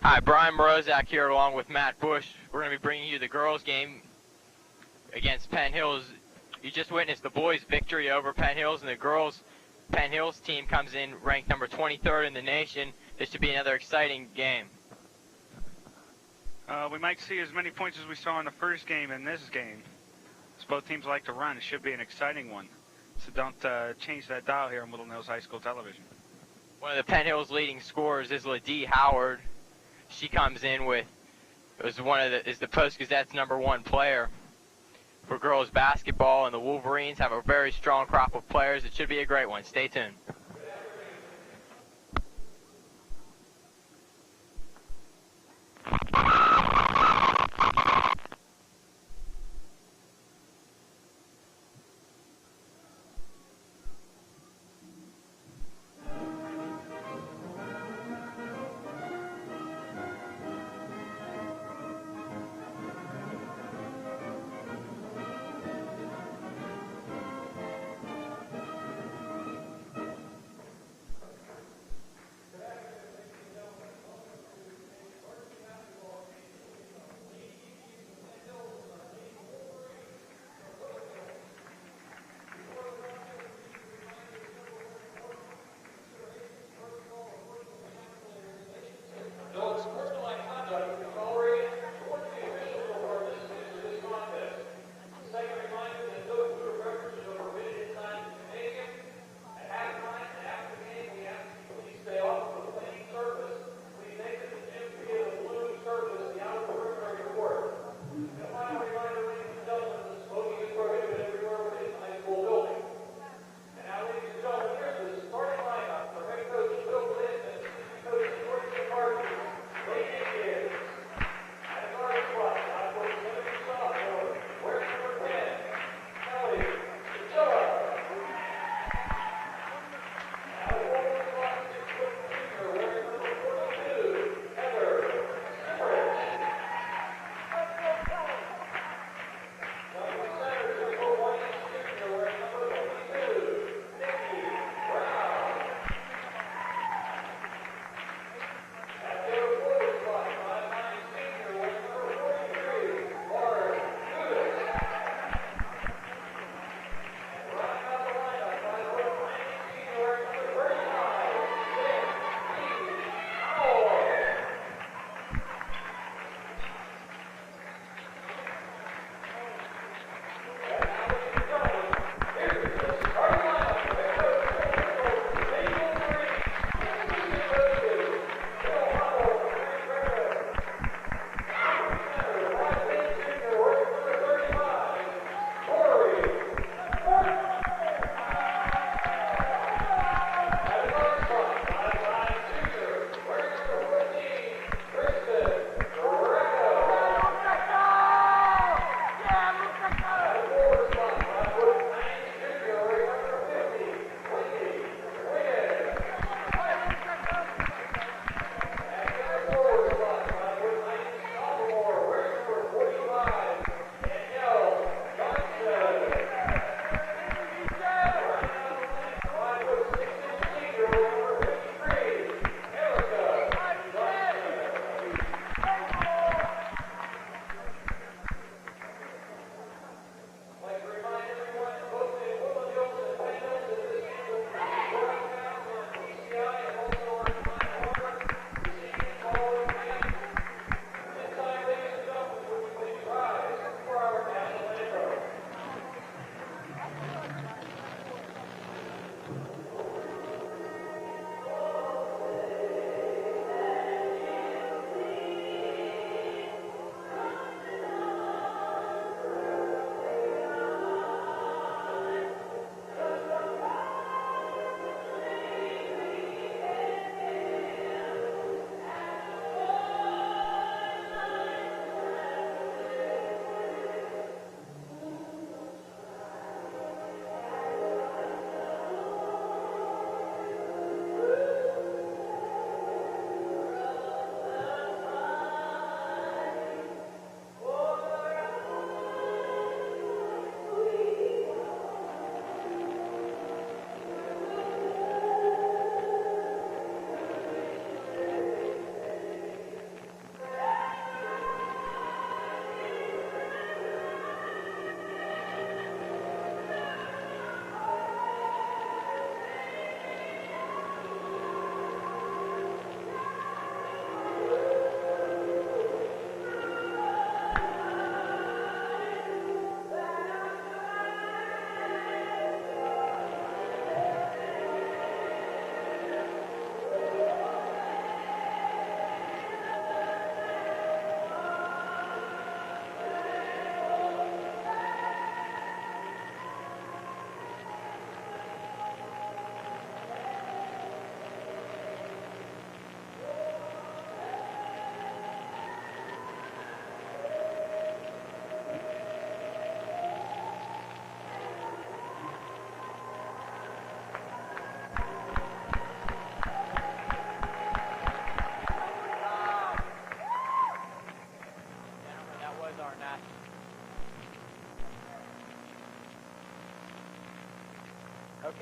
Hi, Brian Morozak here along with Matt Bush. We're going to be bringing you the girls' game against Penn Hills. You just witnessed the boys' victory over Penn Hills, and the girls' Penn Hills team comes in ranked number 23rd in the nation. This should be another exciting game. We might see as many points as we saw in the first game in this game. As both teams like to run, it should be an exciting one. So don't change that dial here on Woodland Hills High School Television. One of the Penn Hills leading scorers is LaDee Howard. She comes in with is the Post-Gazette's #1 player for girls basketball, and the Wolverines have a very strong crop of players. It should be a great one. Stay tuned.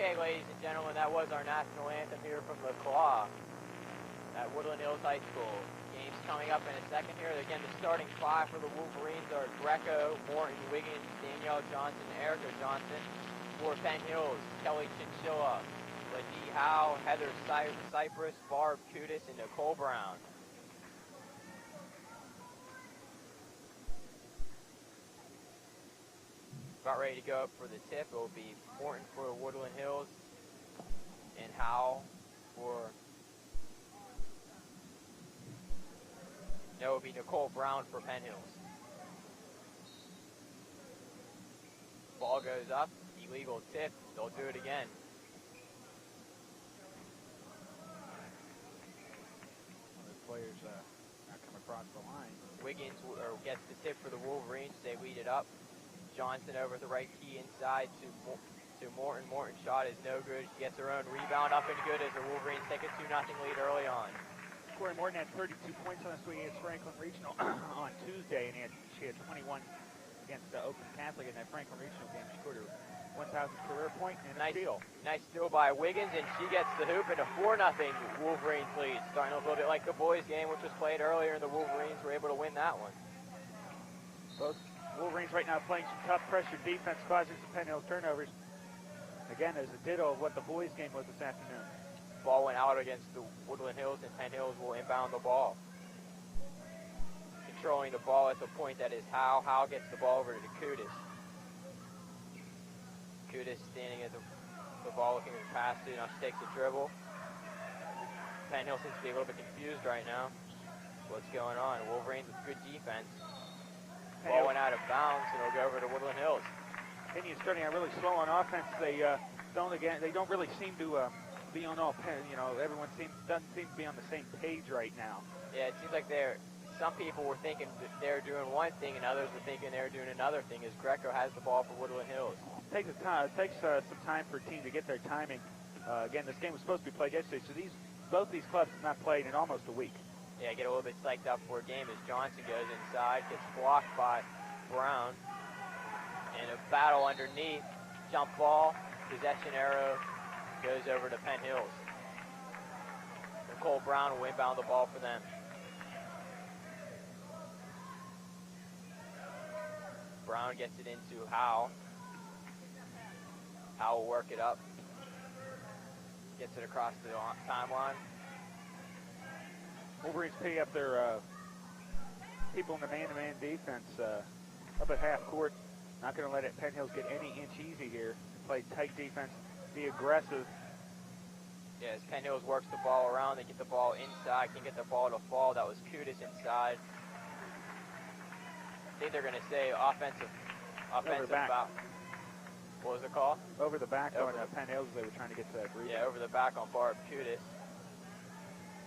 Okay, ladies and gentlemen, that was our national anthem here from the Claw at Woodland Hills High School. Game's coming up in a second here. Again, the starting five for the Wolverines are Greco, Morton, Wiggins, Danielle Johnson, Erica Johnson. For Penn Hills, Kelly Chinchilla, Ladie Howe, Heather Cypress, Barb Kudis, and Nicole Brown. About ready to go up for the tip. It will be Morton for Woodland Hills and Howe for... No, it will be Nicole Brown for Penn Hills. Ball goes up. Illegal tip. They'll do it again. The players not come across the line. Wiggins gets the tip for the Wolverines. They lead it up. Johnson over the right key inside to Morton. Morton shot is no good. She gets her own rebound up and good as the Wolverines take a 2-0 lead early on. Corey Morton had 32 points on this week against Franklin Regional on Tuesday, and she had 21 against Oakland Catholic in that Franklin Regional game. She scored her 1,000th career point and a steal. Nice steal by Wiggins, and she gets the hoop and a 4-0 Wolverines lead. Starting a little bit like the boys game, which was played earlier, and the Wolverines were able to win that one. Both Wolverines right now playing some tough pressure defense, causing some Penn Hills turnovers. Again, there's a ditto of what the boys game was this afternoon. Ball went out against the Woodland Hills, and Penn Hills will inbound the ball. Controlling the ball at the point that is Howe. Howe gets the ball over to Kudis. Kudis standing at the ball looking to pass it. Now she takes a dribble. Penn Hills seems to be a little bit confused right now. What's going on? Wolverines with good defense. Ball went out of bounds, and it'll go over to Woodland Hills. Indians starting out really slow on offense. They don't really seem to be on all. Everyone doesn't seem to be on the same page right now. Yeah, it seems like some people were thinking that they're doing one thing, and others were thinking they were doing another thing. As Greco has the ball for Woodland Hills. It takes some time for a team to get their timing. Again, this game was supposed to be played yesterday, so both these clubs have not played in almost a week. Yeah, get a little bit psyched up for a game as Johnson goes inside, gets blocked by Brown. And a battle underneath, jump ball, possession arrow goes over to Penn Hills. Nicole Brown will inbound the ball for them. Brown gets it into Howe. Howe will work it up. Gets it across the timeline. Wolverines picking up their people in the man-to-man defense up at half court. Not going to let Penn Hills get any inch easy here. Play tight defense, be aggressive. Yeah, as Penn Hills works the ball around, they get the ball inside, can get the ball to fall. That was Kudis inside. I think they're going to say offensive foul. What was it called? Over the back on Penn Hills. They were trying to get to that rebound. Yeah, over the back on Barb Kudis.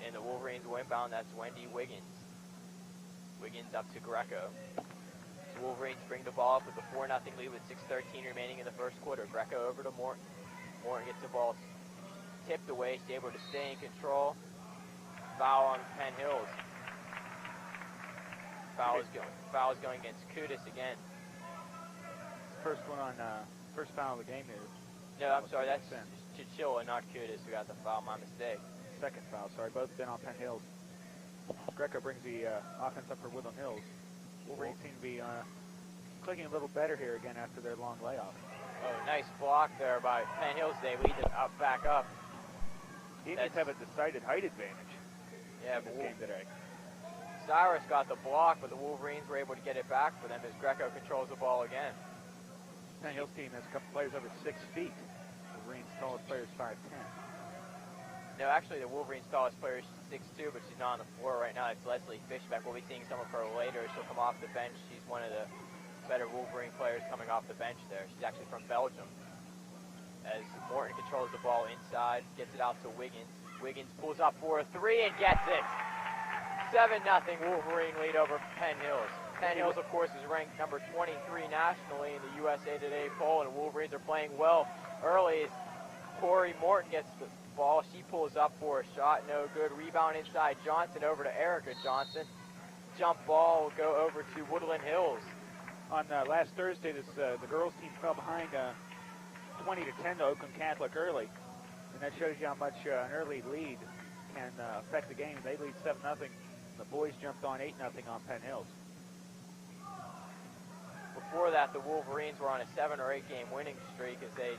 And the Wolverines will inbound. That's Wendy Wiggins. Wiggins up to Greco. The Wolverines bring the ball up with a 4-0 lead with 6:13 remaining in the first quarter. Greco over to Morton. Morton gets the ball tipped away. She's able to stay in control. Foul on Penn Hills. Foul is going against Kudis again. First one on first foul of the game here. No, I'm sorry. That's Chichilla, not Kudis, who got the foul. My mistake. Second foul. Sorry, both been on Penn Hills. Greco brings the offense up for Woodland Hills. Wolverines seem to be clicking a little better here again after their long layoff. Oh, nice block there by Penn Hills. They lead it back up. The Indians have a decided height advantage in this game today. Cyrus got the block, but the Wolverines were able to get it back for them as Greco controls the ball again. Penn Hills team has a couple players over 6 feet. Wolverines' tallest player is 5'10". No, actually, the Wolverines' tallest player is 6'2", but she's not on the floor right now. It's Leslie Fishback. We'll be seeing some of her later. She'll come off the bench. She's one of the better Wolverine players coming off the bench there. She's actually from Belgium. As Morton controls the ball inside, gets it out to Wiggins. Wiggins pulls up for a 3 and gets it. 7-0 Wolverine lead over Penn Hills. Penn Hills, of course, is ranked number 23 nationally in the USA Today poll, and Wolverines are playing well early as Corey Morton gets the ball. She pulls up for a shot, no good. Rebound inside Johnson over to Erica Johnson. Jump ball will go over to Woodland Hills. On last Thursday, the girls team fell behind 20-10 to Oakland Catholic early, and that shows you how much an early lead can affect the game. They lead 7-0. The boys jumped on 8-0 on Penn Hills. Before that, the Wolverines were on a 7 or 8 game winning streak as they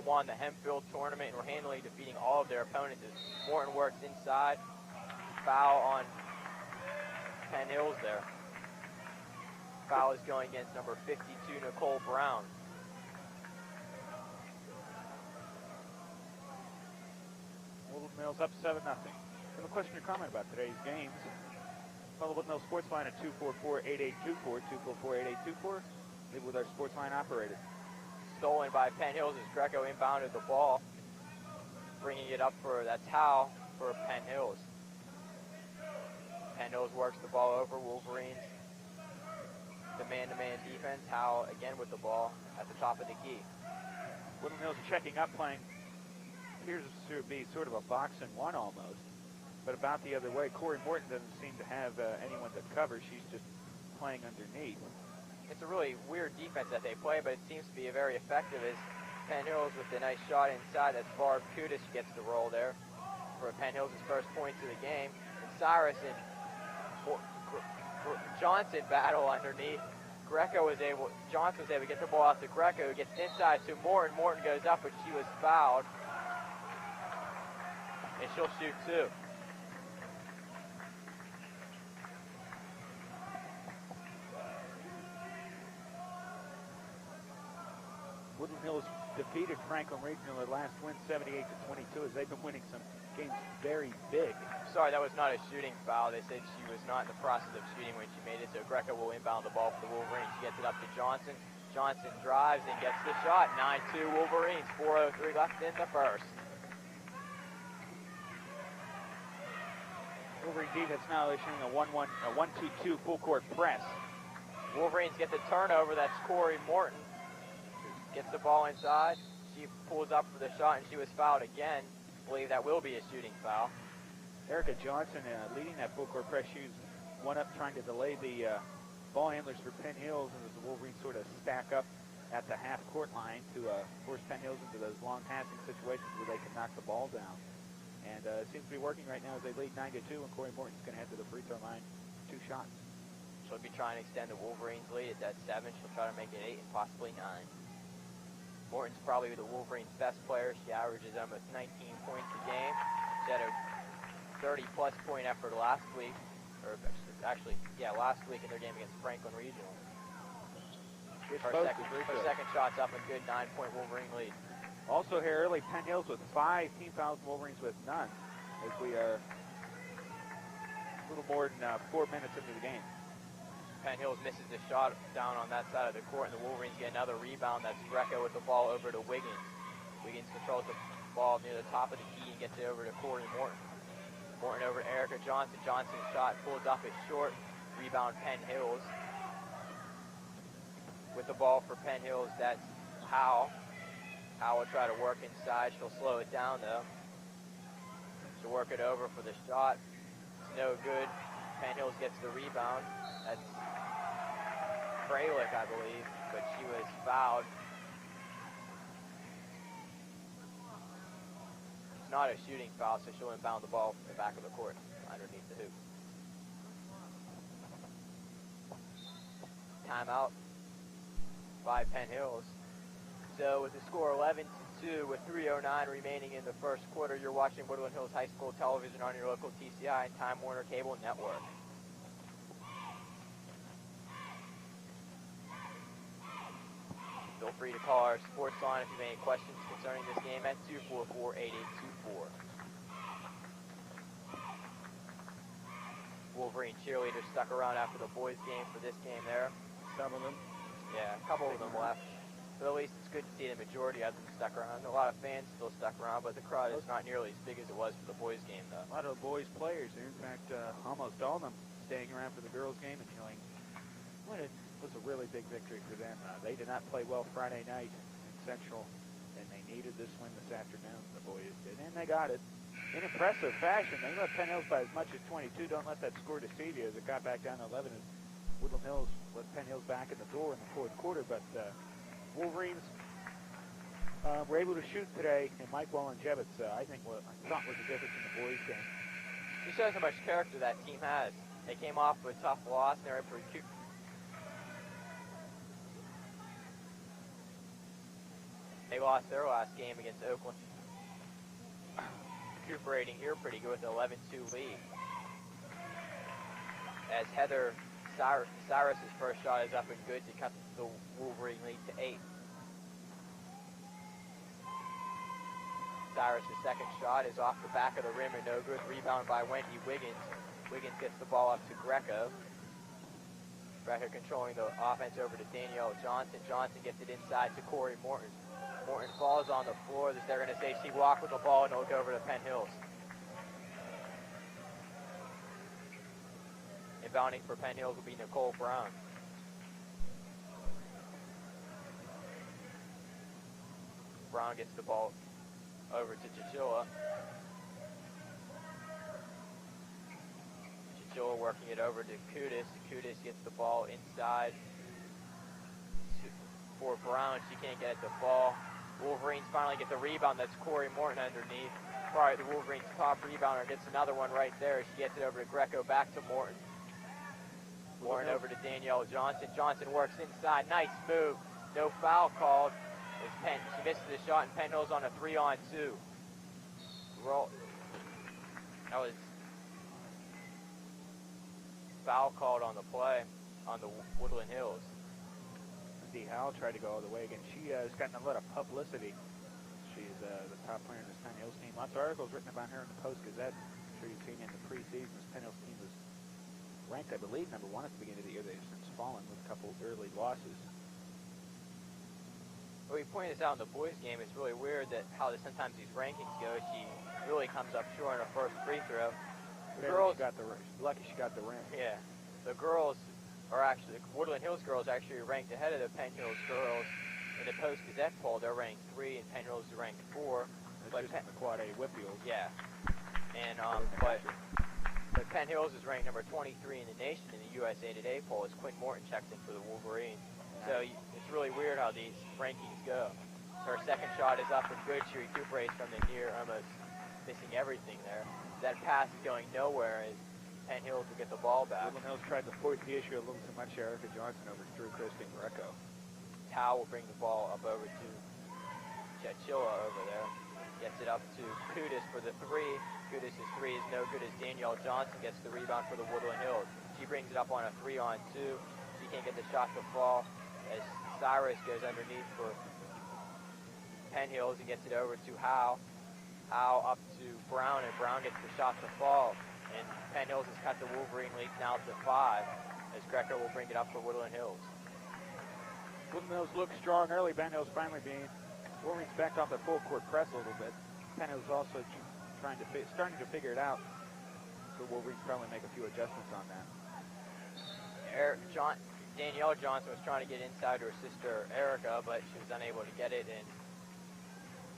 won the Hempfield tournament and were handily defeating all of their opponents as Morton works inside. Foul on Penn Hills there. Foul is going against number 52, Nicole Brown. Woodland Hills up 7-0. Have a question or comment about today's games? Follow Woodland Hills Sports Line at 244-8824, 244-8824. Leave with our sports line operator. Stolen by Penn Hills as Greco inbounded the ball, bringing it up for, that's Howe for Penn Hills. Penn Hills works the ball over. Wolverines, the man-to-man defense. Howe again with the ball at the top of the key. Woodland Hills checking up, playing appears to be sort of a box and one almost, but about the other way. Corey Morton doesn't seem to have anyone to cover. She's just playing underneath. It's a really weird defense that they play, but it seems to be very effective as Penn Hills with the nice shot inside. That's Barb Kudish gets the roll there for Penn Hills' first points of the game. And Cyrus and Johnson battle underneath. Johnson was able to get the ball out to Greco, who gets inside to Morton. Morton goes up, but she was fouled. And she'll shoot two. Woodland Hills defeated Franklin Regional at last win 78-22 as they've been winning some games very big. Sorry, that was not a shooting foul. They said she was not in the process of shooting when she made it, so Greco will inbound the ball for the Wolverines. She gets it up to Johnson. Johnson drives and gets the shot. 9-2 Wolverines, 4:03 left in the first. Wolverine defense now issuing a 1-2-2 full court press. Wolverines get the turnover. That's Corey Morton. Gets the ball inside. She pulls up for the shot, and she was fouled again. I believe that will be a shooting foul. Erica Johnson leading that full court press. She was one up trying to delay the ball handlers for Penn Hills, and as the Wolverines sort of stack up at the half court line to force Penn Hills into those long passing situations where they can knock the ball down. And it seems to be working right now as they lead 9-2, and Corey Morton's going to head to the free throw line. 2 shots. She'll be trying to extend the Wolverines' lead. It's at 7. She'll try to make it 8 and possibly 9. Morton's probably the Wolverines' best player. She averages almost 19 points a game. She had a 30-plus point effort last week, or actually, last week in their game against Franklin Regional. Her second shot's up, a good 9-point Wolverine lead. Also here early, Penn Hills with 5 team fouls, Wolverines with none, as we are a little more than 4 minutes into the game. Penn Hills misses the shot down on that side of the court, and the Wolverines get another rebound. That's Greco with the ball over to Wiggins. Wiggins controls the ball near the top of the key and gets it over to Corey Morton. Morton over to Erica Johnson. Johnson's shot pulls up is short. Rebound Penn Hills. With the ball for Penn Hills, that's Howe. Howe will try to work inside. She'll slow it down, though. She'll work it over for the shot. It's no good. Penn Hills gets the rebound. That's Fralick, I believe, but she was fouled. It's not a shooting foul, so she'll inbound the ball from the back of the court underneath the hoop. Timeout by Penn Hills. So with the score 11-2 with 3:09 remaining in the first quarter, you're watching Woodland Hills High School Television on your local TCI and Time Warner Cable Network. Feel free to call our sports line if you have any questions concerning this game at 244-8824. Wolverine cheerleaders stuck around after the boys' game for this game there. Some of them. Yeah, a couple of them left. But at least it's good to see the majority of them stuck around. A lot of fans still stuck around, but the crowd is not nearly as big as it was for the boys' game, though. A lot of the boys' players there. In fact, almost all of them staying around for the girls' game and feeling what it was a really big victory for them. They did not play well Friday night in Central, and they needed this win this afternoon, the boys did, and they got it. In impressive fashion, they left Penn Hills by as much as 22. Don't let that score deceive you as it got back down to 11. And Woodland Hills let Penn Hills back in the door in the fourth quarter, but Wolverines were able to shoot today, and Mike Wollenjevitz, I think, I thought was the difference in the boys' game. Just shows how much character that team has. They came off with a tough loss, and they're able to They lost their last game against Oakland. Recuperating here pretty good with an 11-2 lead. As Heather Cyrus's first shot is up and good to cut the Wolverine lead to 8. Cyrus's second shot is off the back of the rim and no good. Rebound by Wendy Wiggins. Wiggins gets the ball up to Greco. Greco controlling the offense over to Danielle Johnson. Johnson gets it inside to Corey Morton. Morton falls on the floor. They're going to say she walked with the ball, and it'll go over to Penn Hills. Inbounding for Penn Hills will be Nicole Brown. Brown gets the ball over to Chichilla. Chichilla working it over to Kudis. Kudis gets the ball inside for Brown. She can't get the ball. Wolverines finally get the rebound. That's Corey Morton underneath. Probably the Wolverines' top rebounder gets another one right there. She gets it over to Greco, back to Morton. Morton over to Danielle Johnson. Johnson works inside. Nice move. No foul called. She misses the shot, and Penn Hills on a 3-on-2. Roll. That was foul called on the play on the Woodland Hills. Dee Howell tried to go all the way again. She has gotten a lot of publicity. She's the top player in this Penn Hills team. Lots of articles written about her in the Post-Gazette. I'm sure you've seen in the preseason. This Penn Hills team was ranked, I believe, #1 at the beginning of the year. They've since fallen with a couple early losses. Well, we pointed this out in the boys' game. It's really weird that how sometimes these rankings go. She really comes up short on her first free throw. The girls got the lucky she got the rim. Yeah, the girls are actually the Woodland Hills girls actually ranked ahead of the Penn Hills girls in the Post-Gazette poll. They're ranked 3, and Penn Hills is ranked 4. But just the Quad A WPIAL. Yeah, and but Penn Hills is ranked number 23 in the nation in the USA Today poll as Quinn Morton checks in for the Wolverines. So it's really weird how these rankings go. Her second shot is up and good. She recuperates from the near, almost missing everything there. That pass is going nowhere as Penn Hills will get the ball back. Woodland Hills tried to force the issue a little too much. Erica Johnson overthrew Kristen Greco. Tao will bring the ball up over to Chichilla over there. Gets it up to Kudis for the 3. Kudis' 3 is no good as Danielle Johnson gets the rebound for the Woodland Hills. She brings it up on a 3-on-2. She can't get the shot to fall as Cyrus goes underneath for Penn Hills and gets it over to Howe. Howe up to Brown, and Brown gets the shot to fall. And Penn Hills has cut the Wolverine lead now to 5 as Greco will bring it up for Woodland Hills. Woodland Hills looks strong early. Penn Hills finally being Wolverines backed off the full court press a little bit. Penn Hills also starting to figure it out. So Wolverines probably make a few adjustments on that. Danielle Johnson was trying to get inside to her sister Erica, but she was unable to get it. And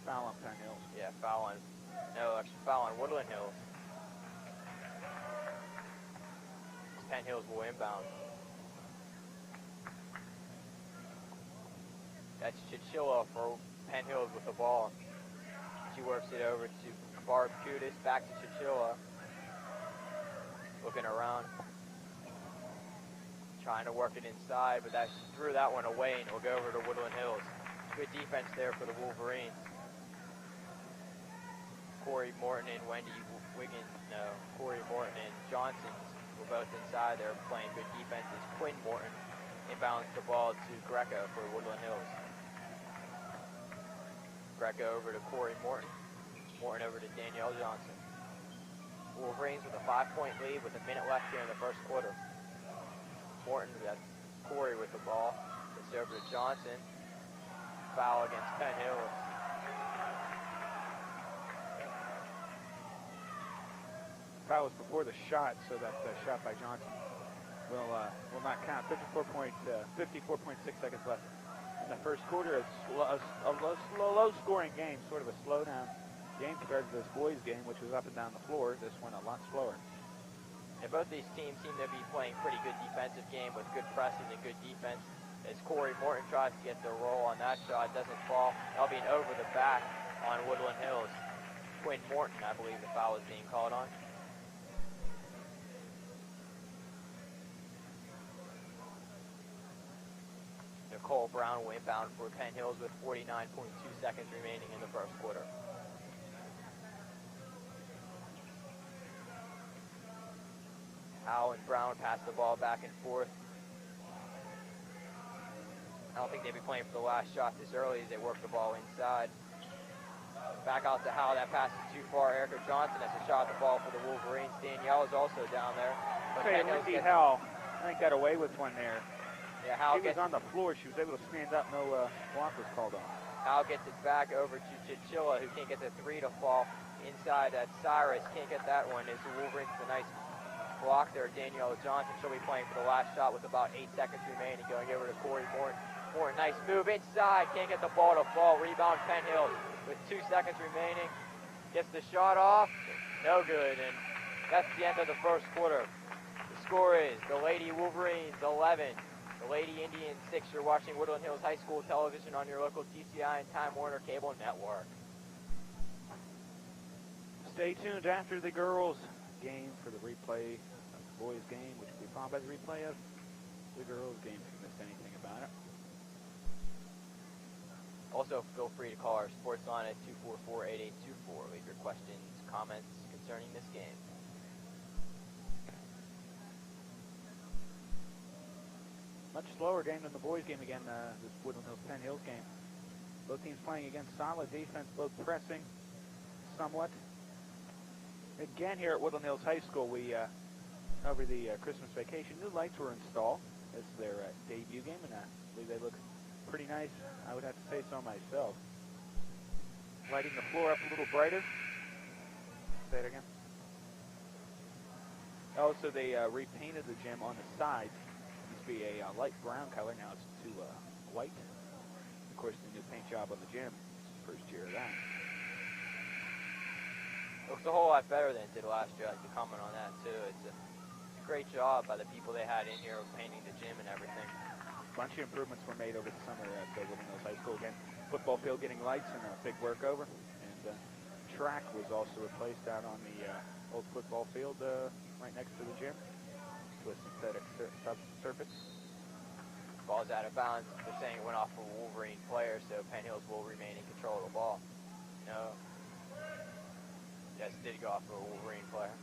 foul on Penn Hills. Yeah, foul on Woodland Hills. Penn Hills will inbound. That's Chichilla for Penn Hills with the ball. She works it over to Barb Kudis, back to Chichilla. Looking around. Trying to work it inside, but she threw that one away, and it will go over to Woodland Hills. Good defense there for the Wolverines. Corey Morton and Corey Morton and Johnson were both inside. They're playing good defense as Quinn Morton inbounds the ball to Greco for Woodland Hills. Greco over to Corey Morton. Morton over to Danielle Johnson. Wolverines with a 5-point lead with a minute left here in the first quarter. Morton, that's Corey with the ball. It's over to Johnson. Foul against Penn Hills. Foul was before the shot, so that shot by Johnson will not count. 54.6 seconds left in the first quarter. A low-scoring game, sort of a slow-down game compared to this boys' game, which was up and down the floor. This one a lot slower. And both these teams seem to be playing pretty good defensive game with good pressing and good defense. as Corey Morton tries to get the roll on that shot. Doesn't fall. That'll be an over the back on Woodland Hills. Quinn Morton, I believe the foul is being called on. Nicole Brown will inbound for Penn Hills with 49.2 seconds remaining in the first quarter. Howe and Brown pass the ball back and forth. I don't think they'd be playing for the last shot this early as they work the ball inside. Back out to Howe. That pass is too far. Erica Johnson has a shot at the ball for the Wolverines. Danielle is also down there. Okay, Lindsay Howe, I think, got away with one there. Yeah, Howe she was on the floor. She was able to stand up. No block was called on. Howe gets it back over to Chichilla, who can't get the three to fall. Inside at Cyrus. Can't get that one. As the Wolverines, a nice block there. Danielle Johnson, she'll be playing for the last shot with about 8 seconds remaining. Going over to Corey Morton. Morton, nice move inside. Can't get the ball to fall. Rebound Penn Hills with 2 seconds remaining. Gets the shot off. No good. And that's the end of the first quarter. The score is the Lady Wolverines 11. The Lady Indians 6. You're watching Woodland Hills High School television on your local TCI and Time Warner Cable Network. Stay tuned after the girls' game for the replay of the boys' game, which will be followed by the replay of the girls' game if you missed anything about it. Also, feel free to call our sports line at 244-8824. Leave your questions, comments concerning this game. Much slower game than the boys' game again, this Woodland Hills Penn Hills game. Both teams playing against solid defense, both pressing somewhat. Again, here at Woodland Hills High School, we, over the Christmas vacation, new lights were installed. This is their debut game, and I believe they look pretty nice. I would have to say so myself. Lighting the floor up a little brighter. Say it again. Also, they repainted the gym on the sides. It used to be a light brown color. Now it's to white. Of course, the new paint job on the gym. It's the first year of that. Looks a whole lot better than it did last year. I'd like to comment on that, too. It's a great job by the people they had in here painting the gym and everything. A bunch of improvements were made over the summer at Woodland Hills High School. Again, football field getting lights and a big workover. And track was also replaced out on the old football field right next to the gym with synthetic surface. Ball's out of bounds. They're saying it went off for a Wolverine player, so Penn Hills will remain in control of the ball. No. Yes, it did go off for a Wolverine player.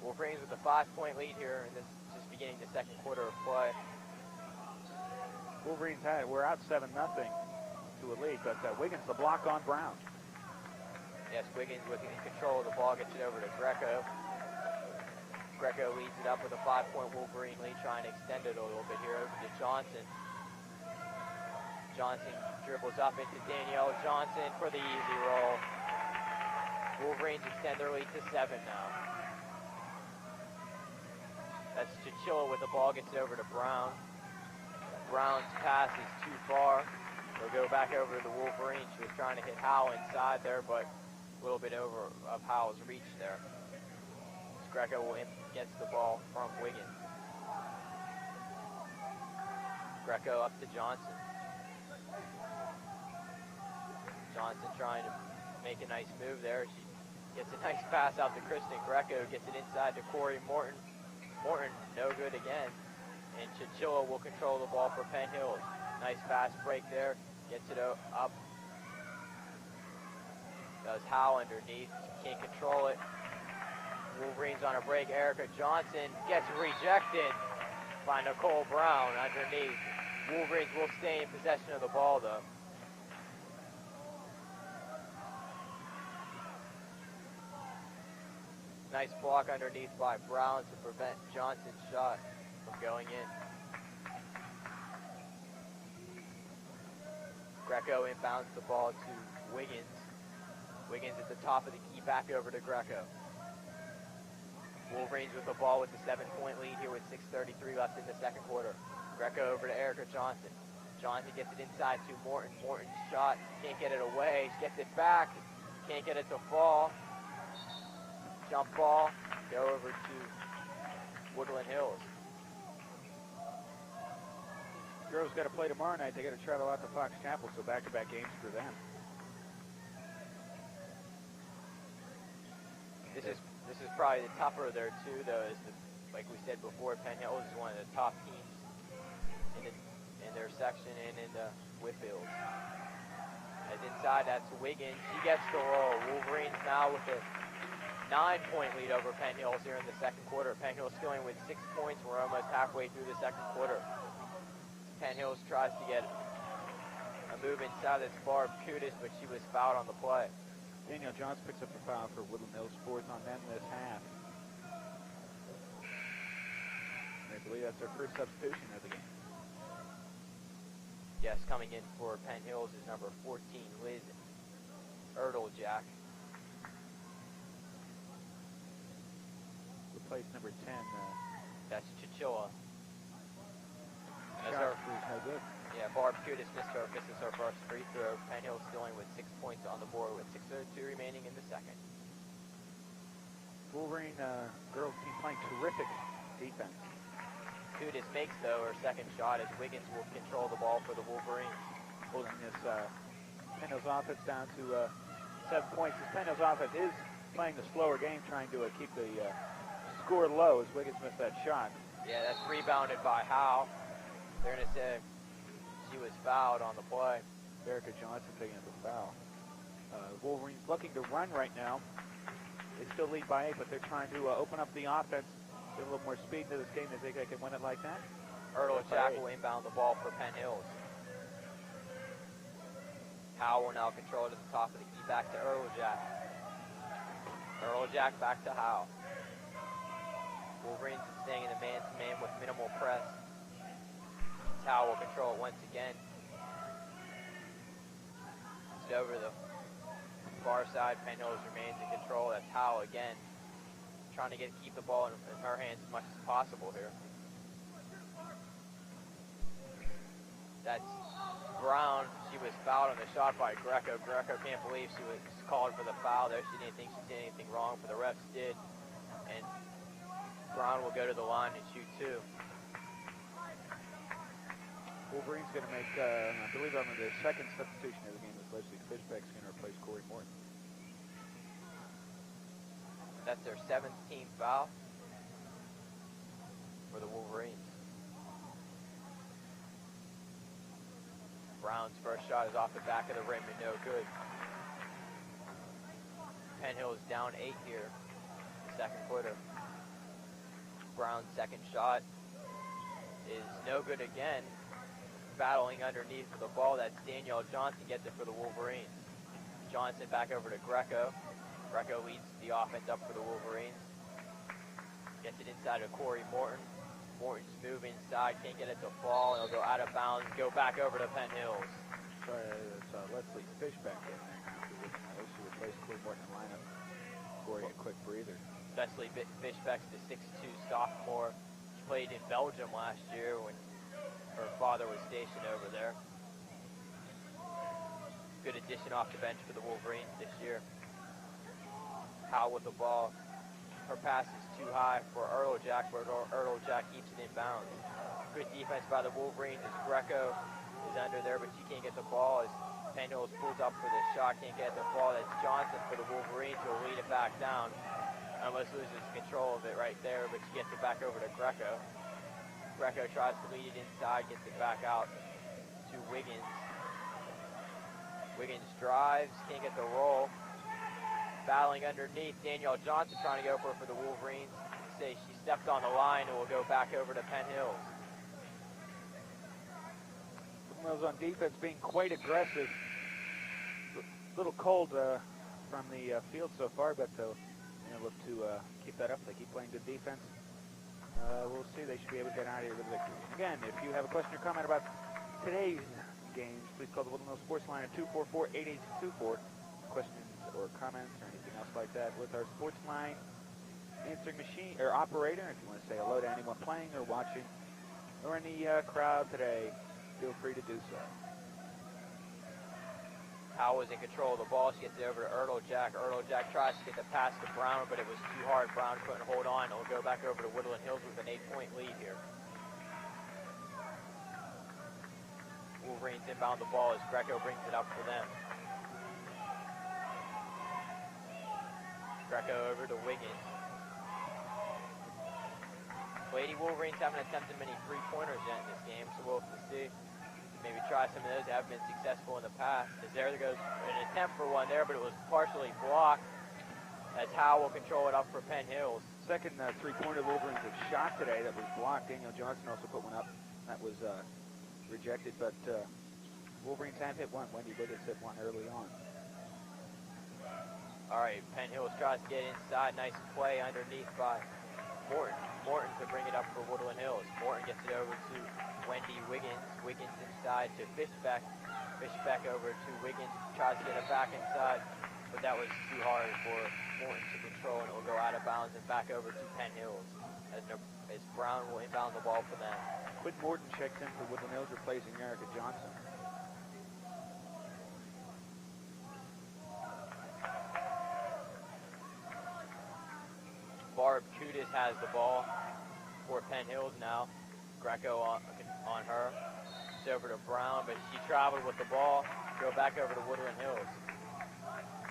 Wolverines with a 5-point lead here in this just beginning the second quarter of play. Wolverines we're out 7-0 to a lead, but Wiggins the block on Brown. Yes, Wiggins in control of the ball, gets it over to Greco. Greco leads it up with a 5-point Wolverine lead, trying to extend it a little bit here over to Johnson. Johnson dribbles up into Danielle Johnson for the easy roll. Wolverines extend their lead to 7 now. That's Chichilla with the ball, gets it over to Brown. Brown's pass is too far. They'll go back over to the Wolverines. She was trying to hit Howe inside there, but a little bit over of Howe's reach there. Greco gets the ball from Wiggins. Greco up to Johnson. Johnson trying to make a nice move there. She gets a nice pass out to Kristen Greco, gets it inside to Corey Morton. Morton, no good again. And Chichilla will control the ball for Penn Hills. Nice fast break there, gets it up. Does Howe underneath, can't control it. Wolverines on a break. Erica Johnson gets rejected by Nicole Brown underneath. Wolverines will stay in possession of the ball, though. Nice block underneath by Brown to prevent Johnson's shot from going in. Greco inbounds the ball to Wiggins. Wiggins at the top of the key, back over to Greco. Wolverines with the ball with the 7-point lead here with 6:33 left in the second quarter. Greco over to Erica Johnson. Johnson gets it inside to Morton. Morton's shot, can't get it away. She gets it back, can't get it to fall. Jump ball, go over to Woodland Hills. girls got to play tomorrow night. They got to travel out to Fox Chapel, so back-to-back games for them. This is probably the tougher there too, though. Like we said before, Penn Hills is one of the top teams in their section and in the Whitfields. As inside, that's Wiggins. He gets the roll. Wolverines now with a 9-point lead over Penn Hills here in the second quarter. Penn Hills still in with 6 points. We're almost halfway through the second quarter. Penn Hills tries to get a move inside. That's Barb Kudis, but she was fouled on the play. Danielle Johns picks up a foul for Woodland Hills, 4th on them this half. I believe that's their first substitution of the game. Yes, coming in for Penn Hills is number 14, Liz Erdeljak. Replace number 10. That's Chichilla. Shot is no good. Yeah, Barb Kudis misses her first free throw. Penn Hills still in with 6 points on the board with 6:02 remaining in the second. Wolverine girls team playing terrific defense. Kudis makes, though, her second shot as Wiggins will control the ball for the Wolverines. Holding this Penn Hills offense down to 7 points. This Penn Hills offense is playing the slower game, trying to keep the score low as Wiggins missed that shot. Yeah, that's rebounded by Howe. They're going to say she was fouled on the play. Erica Johnson picking up the foul. Wolverines looking to run right now. They still lead by 8, but they're trying to open up the offense. Get a little more speed to this game. They think they can win it like that. Erdeljak will inbound the ball for Penn Hills. Howe will now control it at the top of the key. Back to Erdeljak. Erdeljak back to Howe. Wolverines is staying in the man-to-man with minimal press. Howe will control it once again. It's over the far side. Penn Hills remains in control. That's Howe again. Trying to keep the ball in her hands as much as possible here. That's Brown. She was fouled on the shot by Greco. Greco can't believe she was called for the foul there. She didn't think she did anything wrong, but the refs did. And Brown will go to the line and shoot 2. Wolverines going to make, I believe, on the second substitution of the game with Leslie Fishbeck's going to replace Corey Morton. That's their 7th team foul for the Wolverines. Brown's first shot is off the back of the rim and no good. Penn Hills down 8 here in the second quarter. Brown's second shot is no good again. Battling underneath for the ball, that's Danielle Johnson gets it for the Wolverines. Johnson back over to Greco. Greco leads the offense up for the Wolverines. Gets it inside of Corey Morton. Morton's move inside, can't get it to fall, and he'll go out of bounds, go back over to Penn Hills. Sorry, it's Leslie Fishbeck in there. She replaced Corey Morton in the lineup. Corey, a quick breather. Leslie Fishbeck's the 6'2 sophomore. She played in Belgium last year when her father was stationed over there. Good addition off the bench for the Wolverines this year. Howe with the ball. Her pass is too high for Erdeljak, but Erdeljak keeps it in bounds. Good defense by the Wolverines as Greco is under there, but she can't get the ball as Penn Hills pulls up for the shot, can't get the ball. That's Johnson for the Wolverines who will lead it back down. Almost loses control of it right there, but she gets it back over to Greco. Greco tries to lead it inside, gets it back out to Wiggins. Wiggins drives, can't get the roll. Battling underneath, Danielle Johnson trying to go for the Wolverines. Say she stepped on the line and will go back over to Penn Hills. Mills on defense being quite aggressive. A little cold from the field so far, but they'll look to keep that up. They keep playing good defense. We'll see. They should be able to get out of here with a victory. Again, if you have a question or comment about today's games, please call the Woodland Hills Sports line at 244-8824. Questions or comments or anything else like that with our sports line answering machine or operator. If you want to say hello to anyone playing or watching or in the crowd today, feel free to do so. Howe was in control of the ball. She gets it over to Erdeljak. Erdeljak tries to get the pass to Brown, but it was too hard. Brown couldn't hold on. It'll go back over to Woodland Hills with an 8-point lead here. Wolverines inbound the ball as Greco brings it up for them. Greco over to Wiggins. Lady Wolverines haven't attempted many three-pointers yet in this game, so we'll have to see. Maybe try some of those that have been successful in the past. As there goes an attempt for one there, but it was partially blocked. As Howe will control it up for Penn Hills. Second three-pointer Wolverines have shot today that was blocked. Daniel Johnson also put one up. That was rejected, but Wolverines have hit one. Wendy Wiggins hit one early on. All right, Penn Hills tries to get inside. Nice play underneath by Morton. Morton to bring it up for Woodland Hills. Morton gets it over to Wendy Wiggins. Wiggins inside to Fishbeck. Fishbeck over to Wiggins. Tries to get it back inside, but that was too hard for Morton to control, and it will go out of bounds and back over to Penn Hills. As Brown will inbound the ball for them. Quinn Morton checks in for Woodland Hills, replacing Erica Johnson. Barb Kudis has the ball for Penn Hills now. Greco on her. It's over to Brown, but she traveled with the ball. Go back over to Woodland Hills.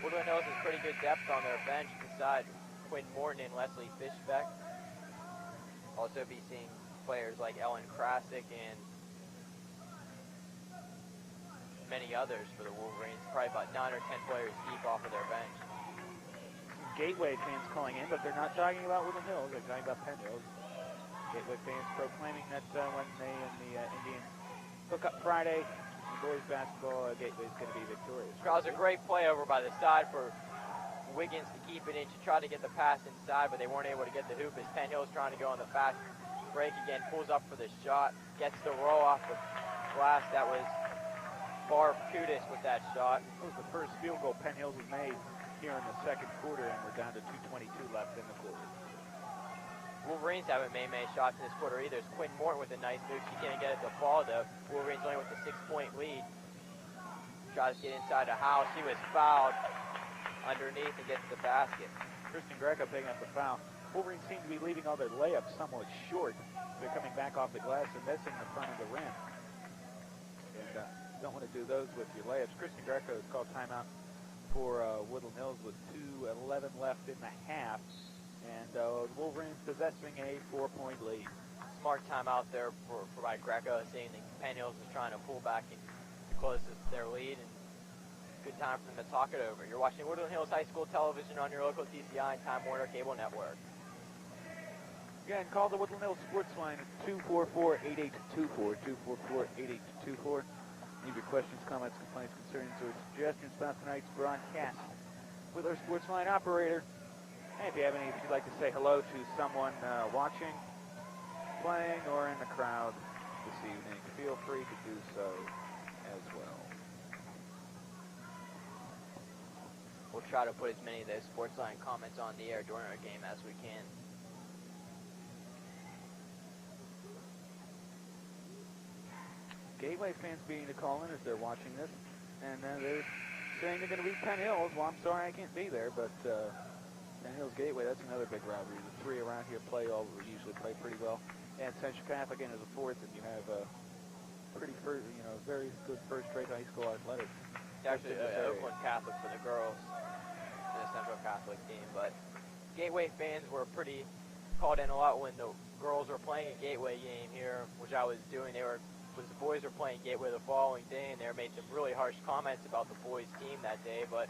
Woodland Hills has pretty good depth on their bench beside Quinn Morton and Leslie Fishbeck. Also be seeing players like Ellen Krasick and many others for the Wolverines. Probably about 9 or 10 players deep off of their bench. Gateway fans calling in, but they're not talking about Woodland Hills. They're talking about Penn Hills. Gateway fans proclaiming that when they and the Indians hook up Friday in boys basketball, Gateway's going to be victorious. That was a great play over by the side for Wiggins to keep it in. She tried to get the pass inside, but they weren't able to get the hoop as Penn Hills trying to go on the fast break again. Pulls up for the shot. Gets the roll off the glass. That was Barb Kudis with that shot. That was the first field goal Penn Hills has made here in the second quarter, and we're down to 2:22 left in the quarter. Wolverines haven't made many shots in this quarter either. It's Quinn Morton with a nice move. She can't get it to fall, though. Wolverines only with a 6-point lead. Tries to get inside to Howe. She was fouled underneath and gets the basket. Kristen Greco picking up the foul. Wolverines seem to be leaving all their layups somewhat short. They're coming back off the glass and missing the front of the rim. And don't want to do those with your layups. Kristen Greco has called timeout for Woodland Hills with 2:11 left in the half. And the Wolverines possessing a 4-point lead. Smart timeout there for by Greco, seeing that Penn Hills is trying to pull back and to close their lead. And good time for them to talk it over. You're watching Woodland Hills High School Television on your local TCI and Time Warner Cable Network. Again, call the Woodland Hills Sports Line at 244-8824, 244-8824. Leave your questions, comments, complaints, concerns, or suggestions about tonight's broadcast with our Sports Line operator. And if you have any, if you'd like to say hello to someone watching, playing, or in the crowd this evening, feel free to do so as well. We'll try to put as many of those Sports Line comments on the air during our game as we can. Gateway fans beginning to call in as they're watching this, and they're saying they're going to beat Penn Hills. Well, I'm sorry I can't be there, but Penn Hills Gateway, that's another big rivalry. The three around here usually play pretty well. And Central Catholic in as a fourth, and you have very good first-rate high school athletics. It's actually Oakland Catholic for the girls and the Central Catholic team, but Gateway fans were pretty called in a lot when the girls were playing a Gateway game here, which I was doing. The boys were playing Gateway the following day, and they made some really harsh comments about the boys' team that day, but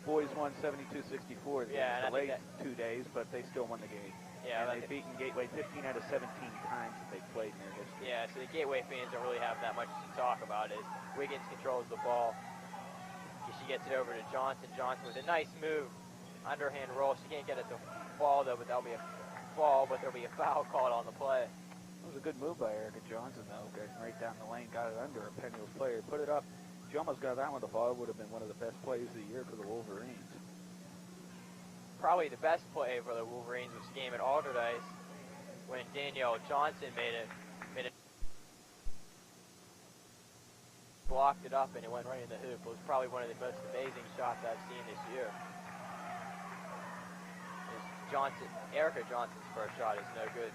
boys won 72-64. Yeah, and delayed 2 days, but they still won the game. Yeah, and they've beaten Gateway 15 out of 17 times that they've played in their history. Yeah, so the Gateway fans don't really have that much to talk about. As Wiggins controls the ball, she gets it over to Johnson. Johnson with a nice move, underhand roll. She can't get it to fall though, but there'll be a fall, but there'll be a foul called on the play. It was a good move by Erica Johnson, though. Getting right down the lane, got it under a Penn Hills player, put it up. She almost got that one to fall. It would have been one of the best plays of the year for the Wolverines. Probably the best play for the Wolverines was the game at Alderdice when Danielle Johnson made it, blocked it up and it went right in the hoop. It was probably one of the most amazing shots I've seen this year. Erica Johnson's first shot is no good.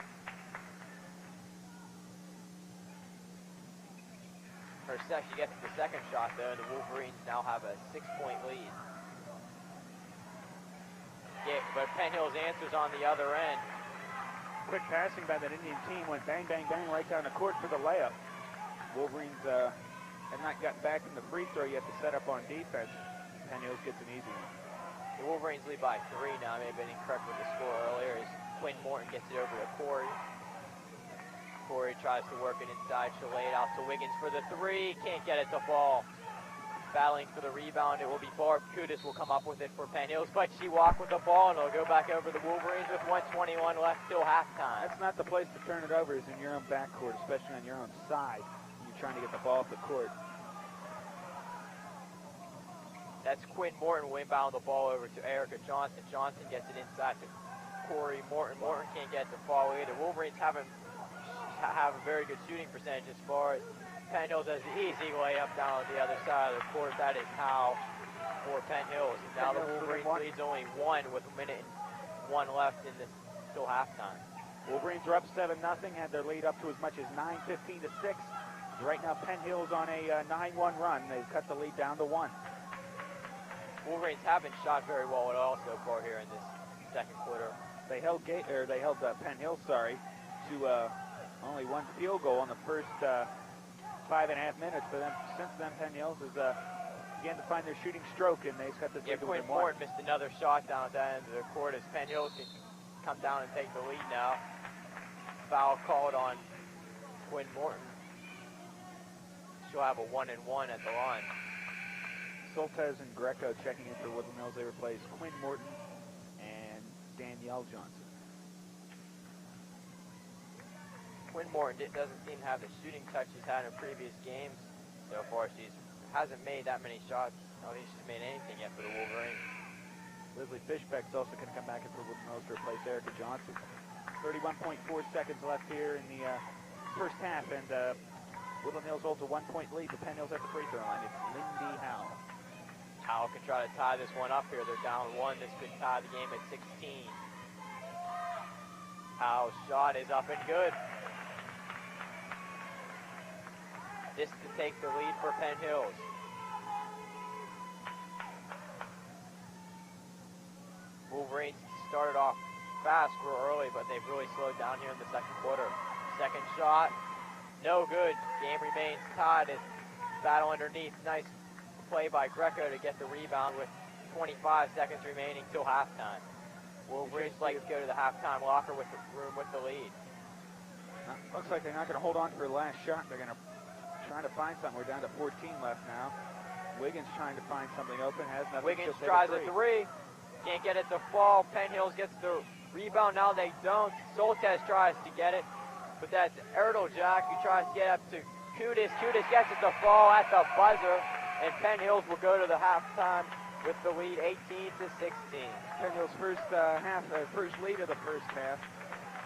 Her She gets the second shot though. The Wolverines now have a 6-point lead. Yeah, but Penn Hills answers on the other end. Quick passing by that Indian team went bang, bang, bang right down the court for the layup. Wolverines have not gotten back from the free throw yet to set up on defense. Penn Hills gets an easy one. The Wolverines lead by 3 now. I may have been incorrect with the score earlier as Quinn Morton gets it over to Corey. Corey tries to work it inside. She'll lay it out to Wiggins for the 3. Can't get it to fall. Battling for the rebound, it will be Barb Kudus will come up with it for Penn Hills, but she walked with the ball, and it'll go back over the Wolverines with 1:21 left till halftime. That's not the place to turn it over, is in your own backcourt, especially on your own side. You're trying to get the ball off the court. That's Quinn Morton will inbound the ball over to Erica Johnson. Johnson gets it inside to Corey Morton. Morton can't get the fall either. Wolverines have a very good shooting percentage as far as Penn Hills has the easy layup down on the other side of the court. That is how for Penn Hills. Now the Wolverines leads only 1 with 1:01 left in this till halftime. Wolverines are up 7-0, had their lead up to as much as 9, 15 to 6. Right now Penn Hills on a 9-1 run. They've cut the lead down to 1. Wolverines haven't shot very well at all so far here in this second quarter. They held Penn Hills, to only 1 field goal on the first 5.5 minutes. But then since then, Penn Hills has began to find their shooting stroke, and they've got this lead to Quinn 1. Morton missed another shot down at the end of the court as Penn Hills can come down and take the lead now. Foul called on Quinn Morton. She'll have a 1-and-1 at the line. Soltez and Greco checking in for Woodland Hills. They replace Quinn Morton and Danielle Johnson. Quinn Morton doesn't seem to have the shooting touch she's had in previous games so far. She hasn't made that many shots. I don't think she's made anything yet for the Wolverines. Leslie Fishbeck's also going to come back in for Woodland Hills to replace Erica Johnson. 31.4 seconds left here in the first half, and Woodland Hills holds a 1-point lead. The Penn Hills at the free throw line. It's Lindy Howell. Howell can try to tie this one up here. They're down 1. This could tie the game at 16. Howell's shot is up and good. This to take the lead for Penn Hills. Wolverines started off fast real early, but they've really slowed down here in the second quarter. Second shot, no good. Game remains tied. It's battle underneath. Nice play by Greco to get the rebound with 25 seconds remaining till halftime. Wolverines like to go to the halftime locker with the lead. Looks like they're not going to hold on for the last shot. They're going to try to find something. We're down to 14 left now. Wiggins trying to find something open. Has nothing. Wiggins tries a 3. Can't get it to fall. Penn Hills gets the rebound. Now they don't. Soltez tries to get it, but that's Erdl Jack who tries to get up to Kudus. Kudus gets it to fall at the buzzer, and Penn Hills will go to the halftime with the lead 18-16. Penn Hills' first lead of the first half.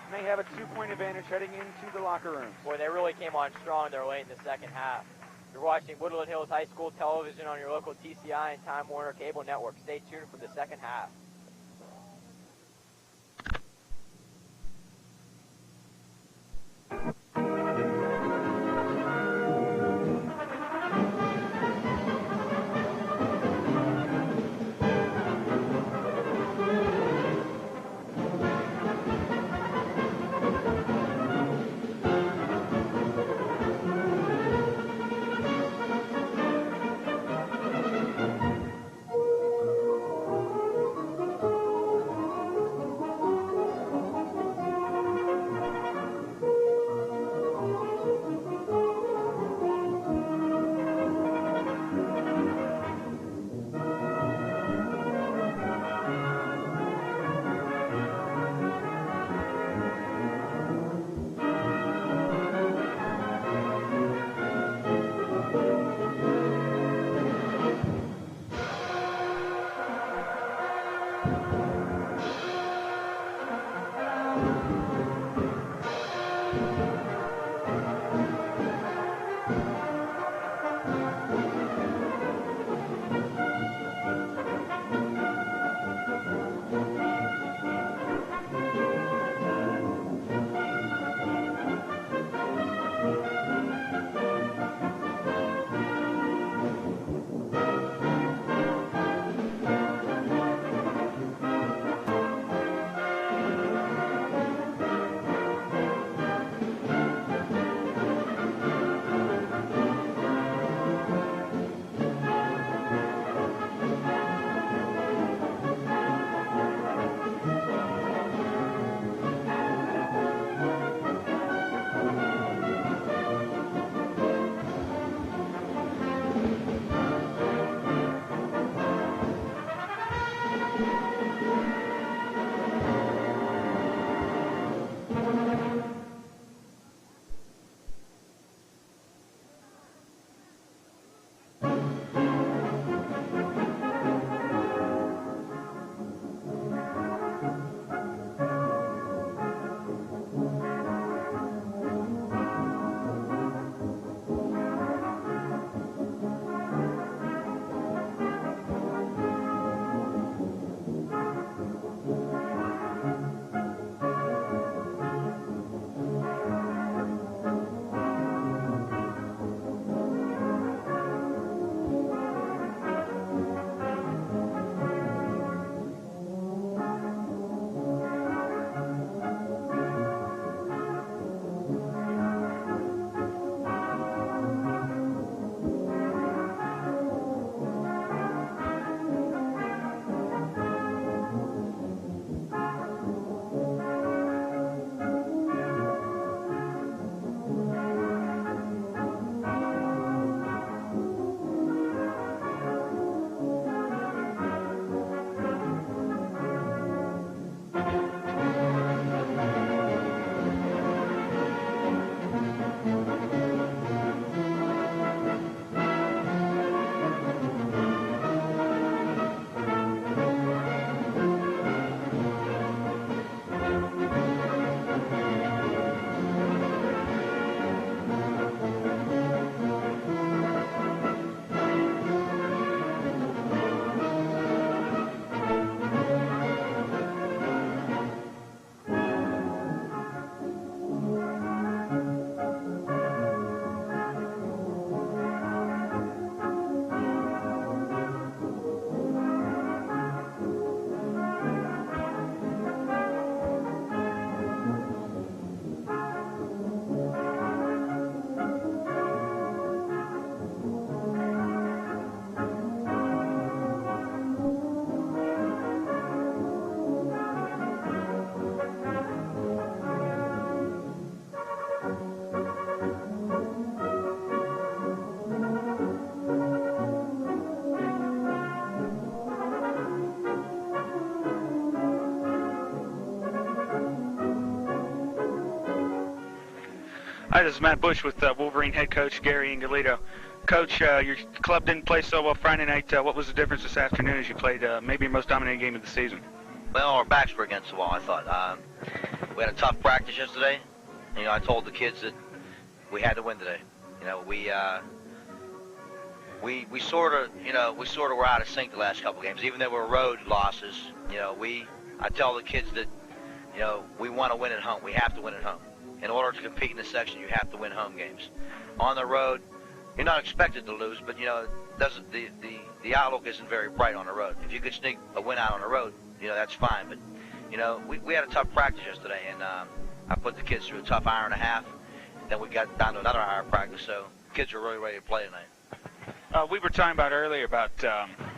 And they have a 2-point advantage heading into the locker room. Boy, they really came on strong there late in the second half. You're watching Woodland Hills High School television on your local TCI and Time Warner Cable Network. Stay tuned for the second half. Hi, this is Matt Bush with Wolverine head coach Gary Ingolito. Coach, your club didn't play so well Friday night. What was the difference this afternoon as you played maybe your most dominating game of the season? Well, our backs were against the wall, I thought. We had a tough practice yesterday. You know, I told the kids that we had to win today. You know, we sort of were out of sync the last couple games, even though we were road losses. You know, I tell the kids that, you know, we want to win at home. We have to win at home. In order to compete in this section, you have to win home games. On the road, you're not expected to lose, but, you know, the outlook isn't very bright on the road. If you could sneak a win out on the road, you know, that's fine. But, you know, we had a tough practice yesterday, and I put the kids through a tough hour and a half. Then we got down to another hour of practice, so kids are really ready to play tonight. We were talking about earlier about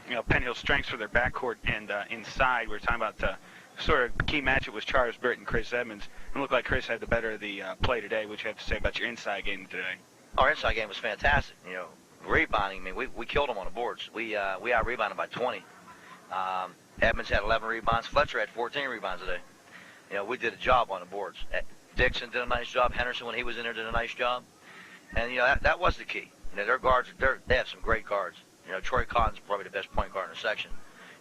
you know, Penn Hill's strengths for their backcourt and inside. We were talking about sort of key matchup was Charles Britt and Chris Edmonds. It looked like Chris had the better of the play today. What you have to say about your inside game today? Our inside game was fantastic. You know, rebounding. I mean, we killed them on the boards. We out rebounded by 20. Edmonds had 11 rebounds. Fletcher had 14 rebounds today. You know, we did a job on the boards. Dixon did a nice job. Henderson, when he was in there, did a nice job. And, you know, that was the key. You know, their guards, they have some great guards. You know, Troy Cotton's probably the best point guard in the section.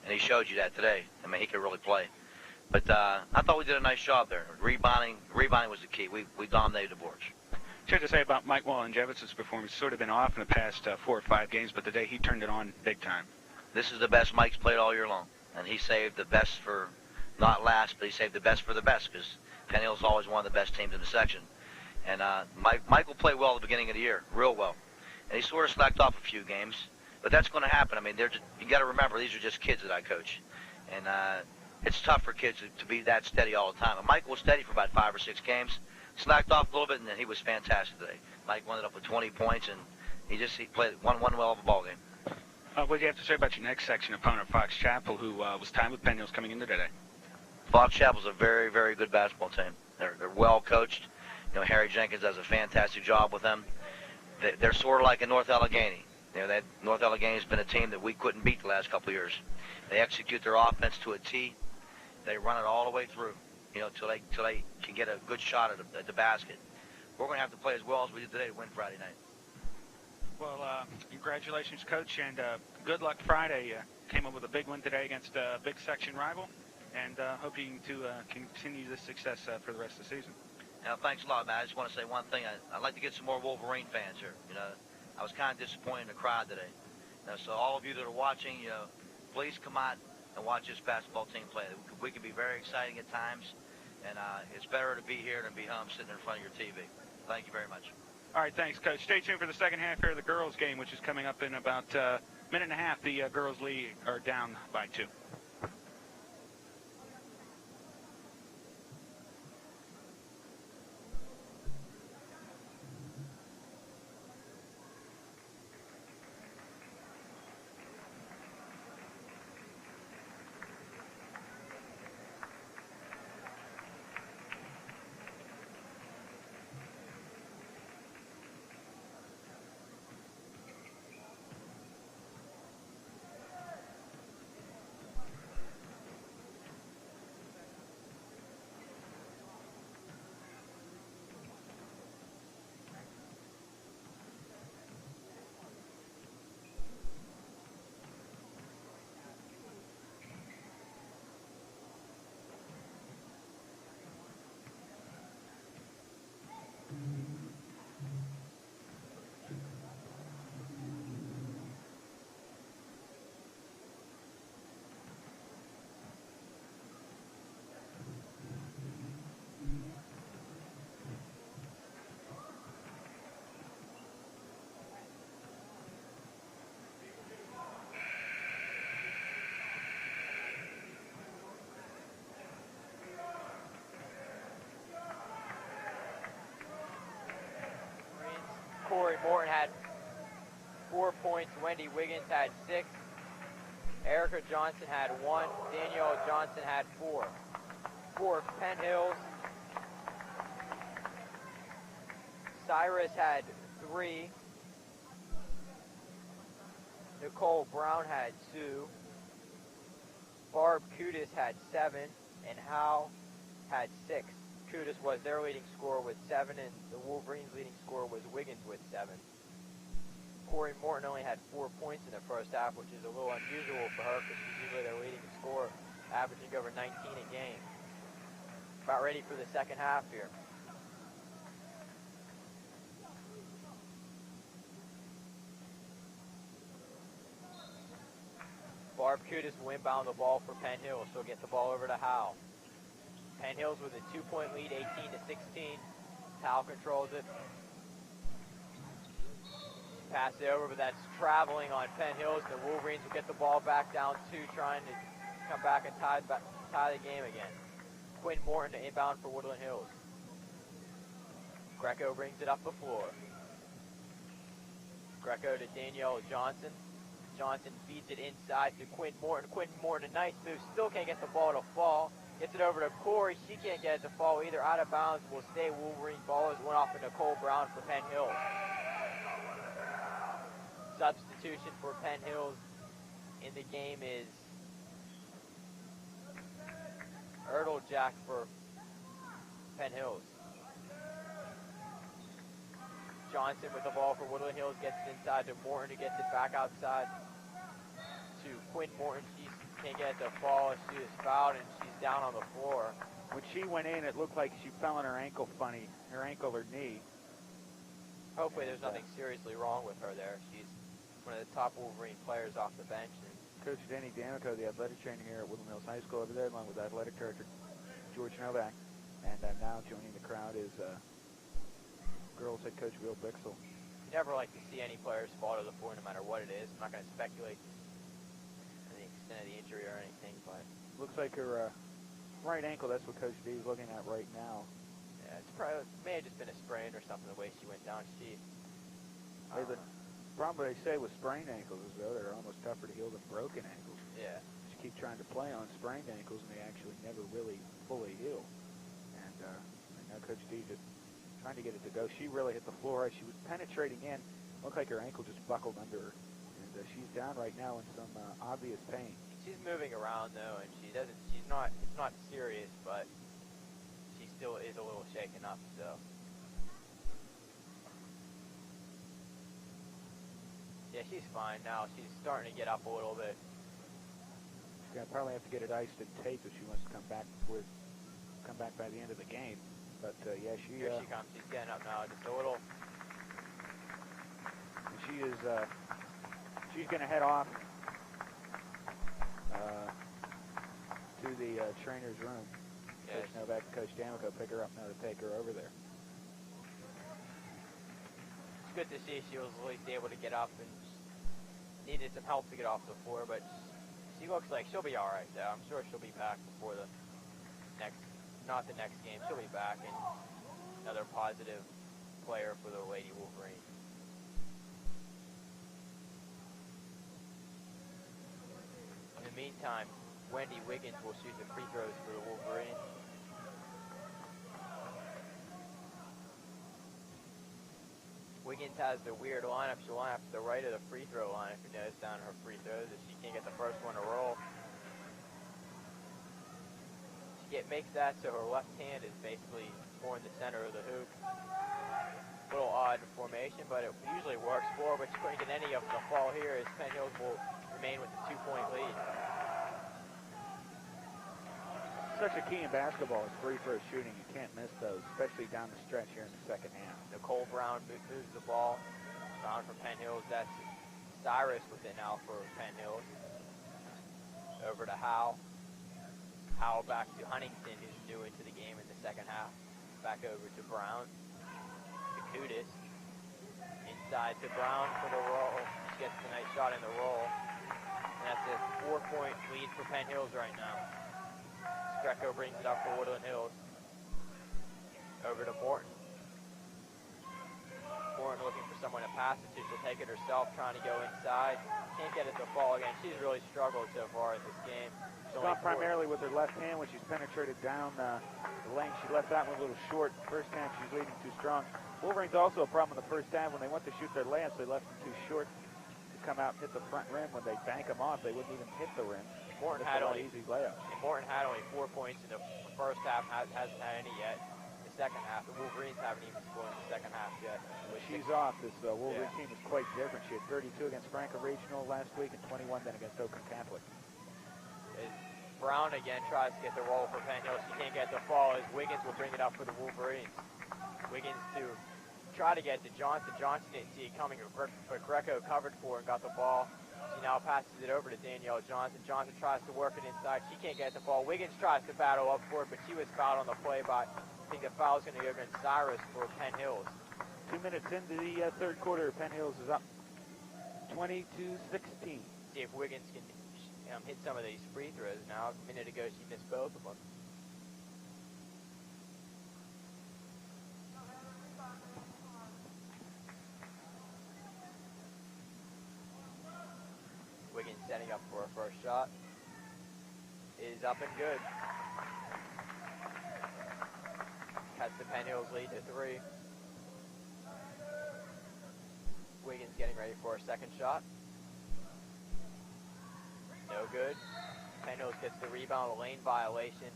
And he showed you that today. I mean, he could really play. But I thought we did a nice job there. Rebounding was the key. We dominated the boards. What you have to say about Mike Wallenjevitz's performance? Sort of been off in the past 4 or 5 games, but today he turned it on big time. This is the best Mike's played all year long. And he saved the best for, not last, but he saved the best for the best, because Penn Hills is always one of the best teams in the section. And Mike will play well at the beginning of the year, real well. And he sort of slacked off a few games, but that's going to happen. I mean, you got to remember, these are just kids that I coach. And it's tough for kids to be that steady all the time. And Mike was steady for about 5 or 6 games, slacked off a little bit, and then he was fantastic today. Mike ended up with 20 points, and he played one well of a ball game. What do you have to say about your next section opponent, Fox Chapel, who was tied with Penn Hills coming into today? Fox Chapel's a very, very good basketball team. They're well coached. You know, Harry Jenkins does a fantastic job with them. They're sort of like a North Allegheny. You know, that North Allegheny's been a team that we couldn't beat the last couple of years. They execute their offense to a T. They run it all the way through, you know, till they can get a good shot at the basket. We're going to have to play as well as we did today to win Friday night. Well, congratulations, Coach, and good luck Friday. Came up with a big win today against a big section rival, and hoping to continue this success for the rest of the season. Now, thanks a lot, Matt. I just want to say one thing. I'd like to get some more Wolverine fans here. You know, I was kind of disappointed in the crowd today. You know, so all of you that are watching, you know, please come out and watch this basketball team play. We can be very exciting at times, and it's better to be here than be home sitting in front of your TV. Thank you very much. All right, thanks, Coach. Stay tuned for the second half here of the girls' game, which is coming up in about a minute and a half. The girls' lead are down by 2. Corey Morton had 4 points. Wendy Wiggins had 6. Erica Johnson had 1. Danielle Johnson had 4. For Penn Hills, Cyrus had 3. Nicole Brown had 2. Barb Kudis had 7. And Hal had 6. Kudus was their leading scorer with 7, and the Wolverines' leading scorer was Wiggins with 7. Corey Morton only had 4 points in the first half, which is a little unusual for her because she's usually their leading scorer, averaging over 19 a game. About ready for the second half here. Barb Kudus will inbound the ball for Penn Hills. She'll get the ball over to Howell. Penn Hills with a 2-point lead, 18-16. Howell controls it. Pass it over, but that's traveling on Penn Hills. The Wolverines will get the ball back down 2, trying to come back and tie the game again. Quinn Morton to inbound for Woodland Hills. Greco brings it up the floor. Greco to Danielle Johnson. Johnson feeds it inside to Quinn Morton. Quinn Morton, a nice move, still can't get the ball to fall. Gets it over to Corey. She can't get it to fall either. Out of bounds will stay. Wolverine ball is went off to Nicole Brown for Penn Hills. Substitution for Penn Hills in the game is Jack for Penn Hills. Johnson with the ball for Woodland Hills, gets it inside to Morton, who gets it back outside to Quinn Morton. She can't get it to fall. She is fouled and she's down on the floor. When she went in, it looked like she fell on her ankle funny, her ankle or knee. Hopefully there's nothing seriously wrong with her there. She's one of the top Wolverine players off the bench. And Coach Danny D'Amico, the athletic trainer here at Woodland Hills High School over there, along with athletic director George Novak. And now joining the crowd is girls head coach Will Bixel. You never like to see any players fall to the floor no matter what it is. I'm not going to speculate on the extent of the injury or anything, but looks like her right ankle, that's what Coach D is looking at right now. Yeah, it's probably, may have just been a sprain or something the way she went down. The problem they say with sprained ankles is, though, they're almost tougher to heal than broken ankles. Yeah. Just keep trying to play on sprained ankles, and they actually never really fully heal. And now Coach D just trying to get it to go. She really hit the floor. She was penetrating in. Looked like her ankle just buckled under her. And she's down right now in some obvious pain. She's moving around, though, and it's not serious, but she still is a little shaken up, so. Yeah, she's fine now. She's starting to get up a little bit. She's going to probably have to get it iced and taped if she wants to come back by the end of the game. But yeah, here she comes. She's getting up now, just a little. And she is. She's going to head off to the trainer's room. Yeah, Coach Novak and Coach D'Amico pick her up now to take her over there. It's good to see she was at least able to get up and needed some help to get off the floor, but she looks like she'll be all right though. I'm sure she'll be back before the not the next game. She'll be back and another positive player for the Lady Wolverines. In the meantime, Wendy Wiggins will shoot the free throws for the Wolverines. Wiggins has the weird lineup. She'll line up to the right of the free throw line if you notice down her free throws. If she can't get the first one to roll. She makes that so her left hand is basically more in the center of the hoop. A little odd formation, but it usually works for her, but she couldn't get any of them to fall here as Penn Hills will remain with the 2-point lead. Such a key in basketball is free throw shooting. You can't miss those, especially down the stretch here in the second half. Nicole Brown moves the ball. Brown for Penn Hills. That's Cyrus with it now for Penn Hills. Over to Howell. Howell back to Huntington, who's new into the game in the second half. Back over to Brown. To Kudus. Inside to Brown for the roll. She gets a nice shot in the roll. And that's a 4-point lead for Penn Hills right now. Greco brings it up for Woodland Hills. Over to Morton. Morton looking for someone to pass it to. She'll take it herself, trying to go inside. Can't get it to fall again. She's really struggled so far in this game. She's gone primarily with her left hand when she's penetrated down the lane. She left that one a little short. First time she's leading too strong. Wolverines also a problem in the first half when they went to shoot their layups. They left them too short to come out and hit the front rim. When they bank them off, they wouldn't even hit the rim. Morton That's had a lot only of easy layups. Morton had only 4 points in the first half. Hasn't had any yet. The second half, the Wolverines haven't even scored in the second half yet. She's off. This Wolverine team is quite different. She had 32 against Franklin Regional last week and 21 then against Oakland Catholic. Brown again tries to get the roll for Penn Hills. She can't get the fall as Wiggins will bring it up for the Wolverines. Wiggins to try to get to Johnson. Johnson didn't see it coming, but Greco covered for it and got the ball. She now passes it over to Danielle Johnson. Johnson tries to work it inside. She can't get the ball. Wiggins tries to battle up for it, but she was fouled on the play by, I think the foul's going to go against Cyrus for Penn Hills. 2 minutes into the third quarter, Penn Hills is up 20-16. See if Wiggins can hit some of these free throws now. A minute ago, she missed both of them. Wiggins setting up for her first shot. Is up and good. Cuts the Penn Hills lead to 3. Wiggins getting ready for her second shot. No good. Penn Hills gets the rebound, a lane violation.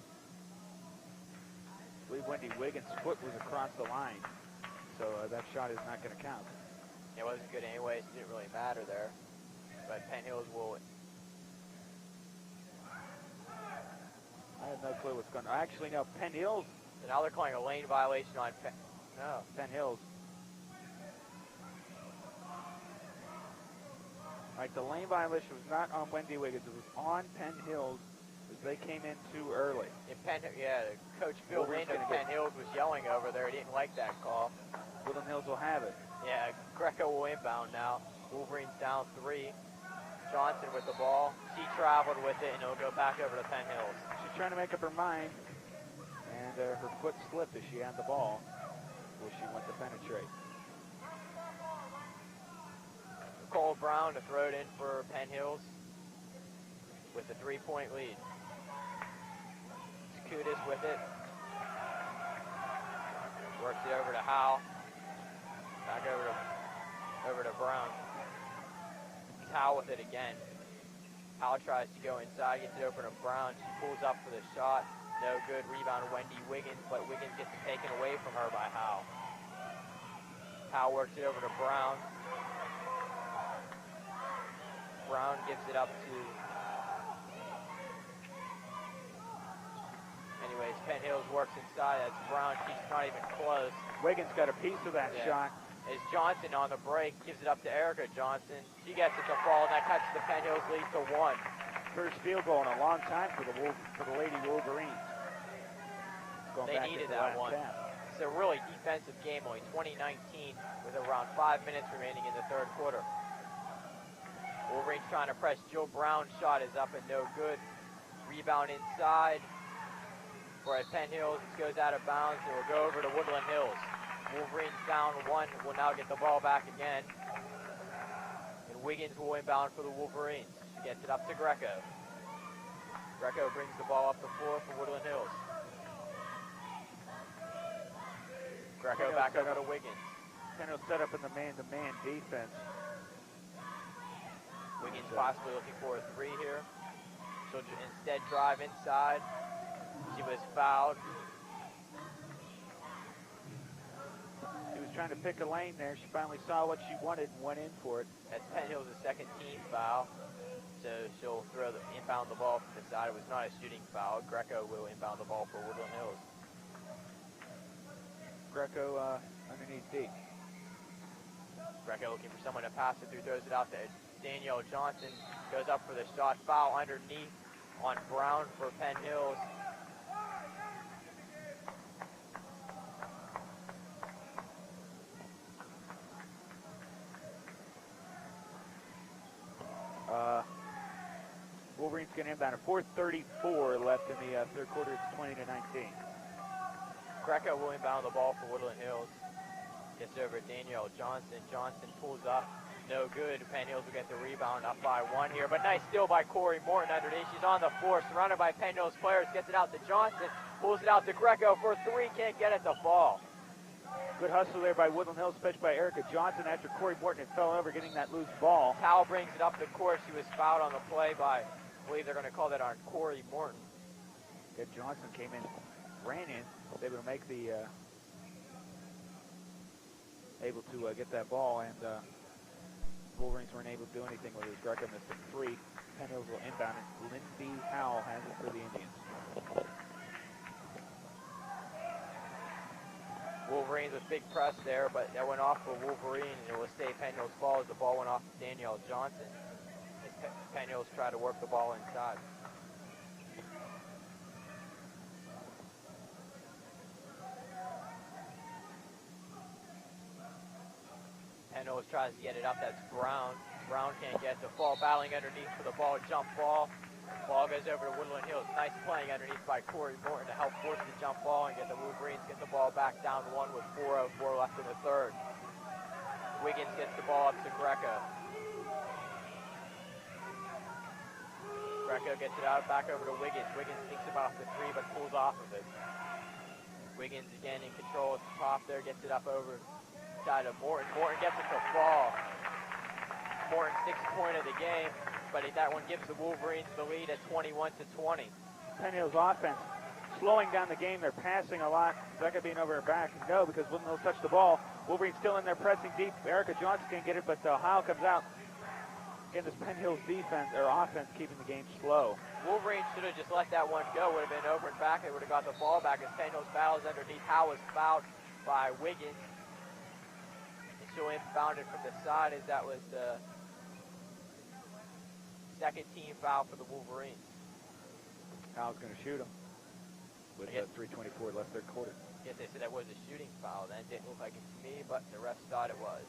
I believe Wendy Wiggins' foot was across the line, so that shot is not going to count. It wasn't good anyways. It didn't really matter there. But Penn Hills will. I have no clue what's going on. Actually, no, Penn Hills. So now they're calling a lane violation on Penn Hills. All right, the lane violation was not on Wendy Wiggins. It was on Penn Hills as they came in too early. Coach Bill Lind of Penn Hills was yelling over there. He didn't like that call. Woodland Hills will have it. Yeah, Greco will inbound now. Wolverines down 3. Johnson with the ball. She traveled with it, and it'll go back over to Penn Hills. She's trying to make up her mind, and her foot slipped as she had the ball, where she went to penetrate. Nicole Brown to throw it in for Penn Hills with a 3-point lead. Kudis with it. Works it over to Howe. Back over to Brown. Howe with it again. Howe tries to go inside, gets it over to Brown. She pulls up for the shot. No good. Rebound Wendy Wiggins, but Wiggins gets it taken away from her by Howe. Howe works it over to Brown. Brown gives it up to... Anyways, Penn Hills works inside. That's Brown. She's not even close. Wiggins got a piece of that shot. As Johnson on the break gives it up to Erica Johnson. She gets it to fall, and that cuts the Penn Hills lead to 1. First field goal in a long time for the Lady Wolverines. They needed that one. It's a really defensive game, only 2019, with around 5 minutes remaining in the third quarter. Wolverines trying to press. Jill Brown's shot is up and no good. Rebound inside. For at Penn Hills, it goes out of bounds. It will go over to Woodland Hills. Wolverines down 1, will now get the ball back again. And Wiggins will inbound for the Wolverines. She gets it up to Greco. Greco brings the ball up the floor for Woodland Hills. Greco back over to Wiggins. Penn Hills set up in the man-to-man defense. Wiggins possibly looking for a 3 here. She'll instead drive inside. She was fouled. She was trying to pick a lane there. She finally saw what she wanted and went in for it. That's Penn Hills' second team foul. So she'll inbound the ball from the side. It was not a shooting foul. Greco will inbound the ball for Woodland Hills. Greco underneath deep. Greco looking for someone to pass it through, throws it out to Danielle Johnson. Goes up for the shot. Foul underneath on Brown for Penn Hills. Wolverines going to inbound. 4:34 left in the third quarter. It's 20-19. Greco will inbound the ball for Woodland Hills. Gets over to Danielle Johnson. Johnson pulls up. No good. Penn Hills will get the rebound up by 1 here. But nice steal by Corey Morton underneath. She's on the floor, surrounded by Penn Hills players. Gets it out to Johnson. Pulls it out to Greco for 3. Can't get it to fall. Good hustle there by Woodland Hills, especially by Erica Johnson after Corey Morton had fell over getting that loose ball. Powell brings it up the court. She was fouled on the play by I believe they're going to call that on Corey Morton. Ed Johnson came in, ran in, was able to make the, get that ball, and Wolverines weren't able to do anything with it. Greco missed a 3. Penn Hills will inbound, and Lindy Howell has it for the Indians. Wolverines with big press there, but that went off for Wolverine, and it will stay Penn Hills ball as the ball went off to Danielle Johnson. As Penn Hills tried to work the ball inside. Penn Hills tries to get it up. That's Brown. Brown can't get the ball, battling underneath for the ball, jump ball. Ball goes over to Woodland Hills. Nice playing underneath by Corey Morton to help force the jump ball and get the Wolverines get the ball back down 1 with 4:04 left in the third. Wiggins gets the ball up to Greco. Greco gets it out back over to Wiggins. Wiggins thinks about the 3 but pulls off of it. Wiggins again in control at the top there, gets it up over side of Morton. Morton gets it to fall. Morton's 6th point of the game, but that one gives the Wolverines the lead at 21-20. Penn Hills offense slowing down the game. They're passing a lot. Becca being over her back. No, because Woodland Hills touch the ball. Wolverines still in there pressing deep. Erica Johnson can't get it, but Howell comes out. Again, this Penn Hills defense, or offense, keeping the game slow. Wolverines should have just let that one go. Would have been over and back. They would have got the ball back as Penn Hills battles underneath. Howell was fouled by Wiggins. And she'll inbound it from the side as that was the second team foul for the Wolverines. Howell's going to shoot him with 3:24 left third quarter. Yes, they said that was a shooting foul. That didn't look like it to me, but the refs thought it was.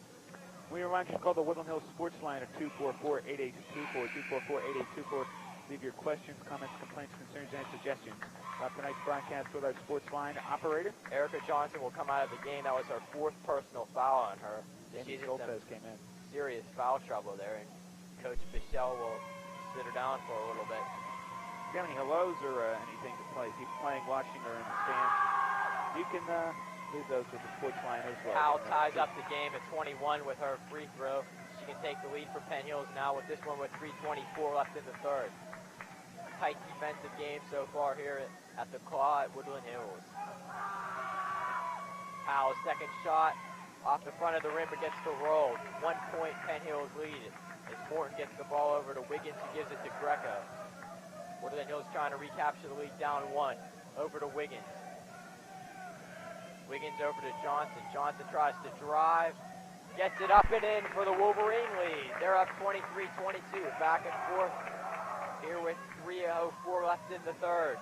We remind you to call the Woodland Hills Sports Line at 244-8824, 244-8824. Leave your questions, comments, complaints, concerns, and suggestions about tonight's broadcast with our sports line operator. Erica Johnson will come out of the game. That was her 4th personal foul on her. Jamie She's in Lopez some came in. serious foul trouble there, and Coach Bichelle will sit her down for a little bit. Do you have any hellos or anything to play? People playing, watching, or in the stands? You can leave those with the sports line as well. Howell ties up the game at 21 with her free throw. She can take the lead for Penn Hills now with this one with 3:24 left in the third. Tight defensive game so far here at the Claw at Woodland Hills. Howell's second shot off the front of the rim but gets the roll. 1 point Penn Hills lead as Morton gets the ball over to Wiggins, who gives it to Greco. Woodland Hills trying to recapture the lead down 1. Over to Wiggins. Wiggins over to Johnson. Johnson tries to drive. Gets it up and in for the Wolverine lead. They're up 23-22. Back and forth here with 3:04 left in the third.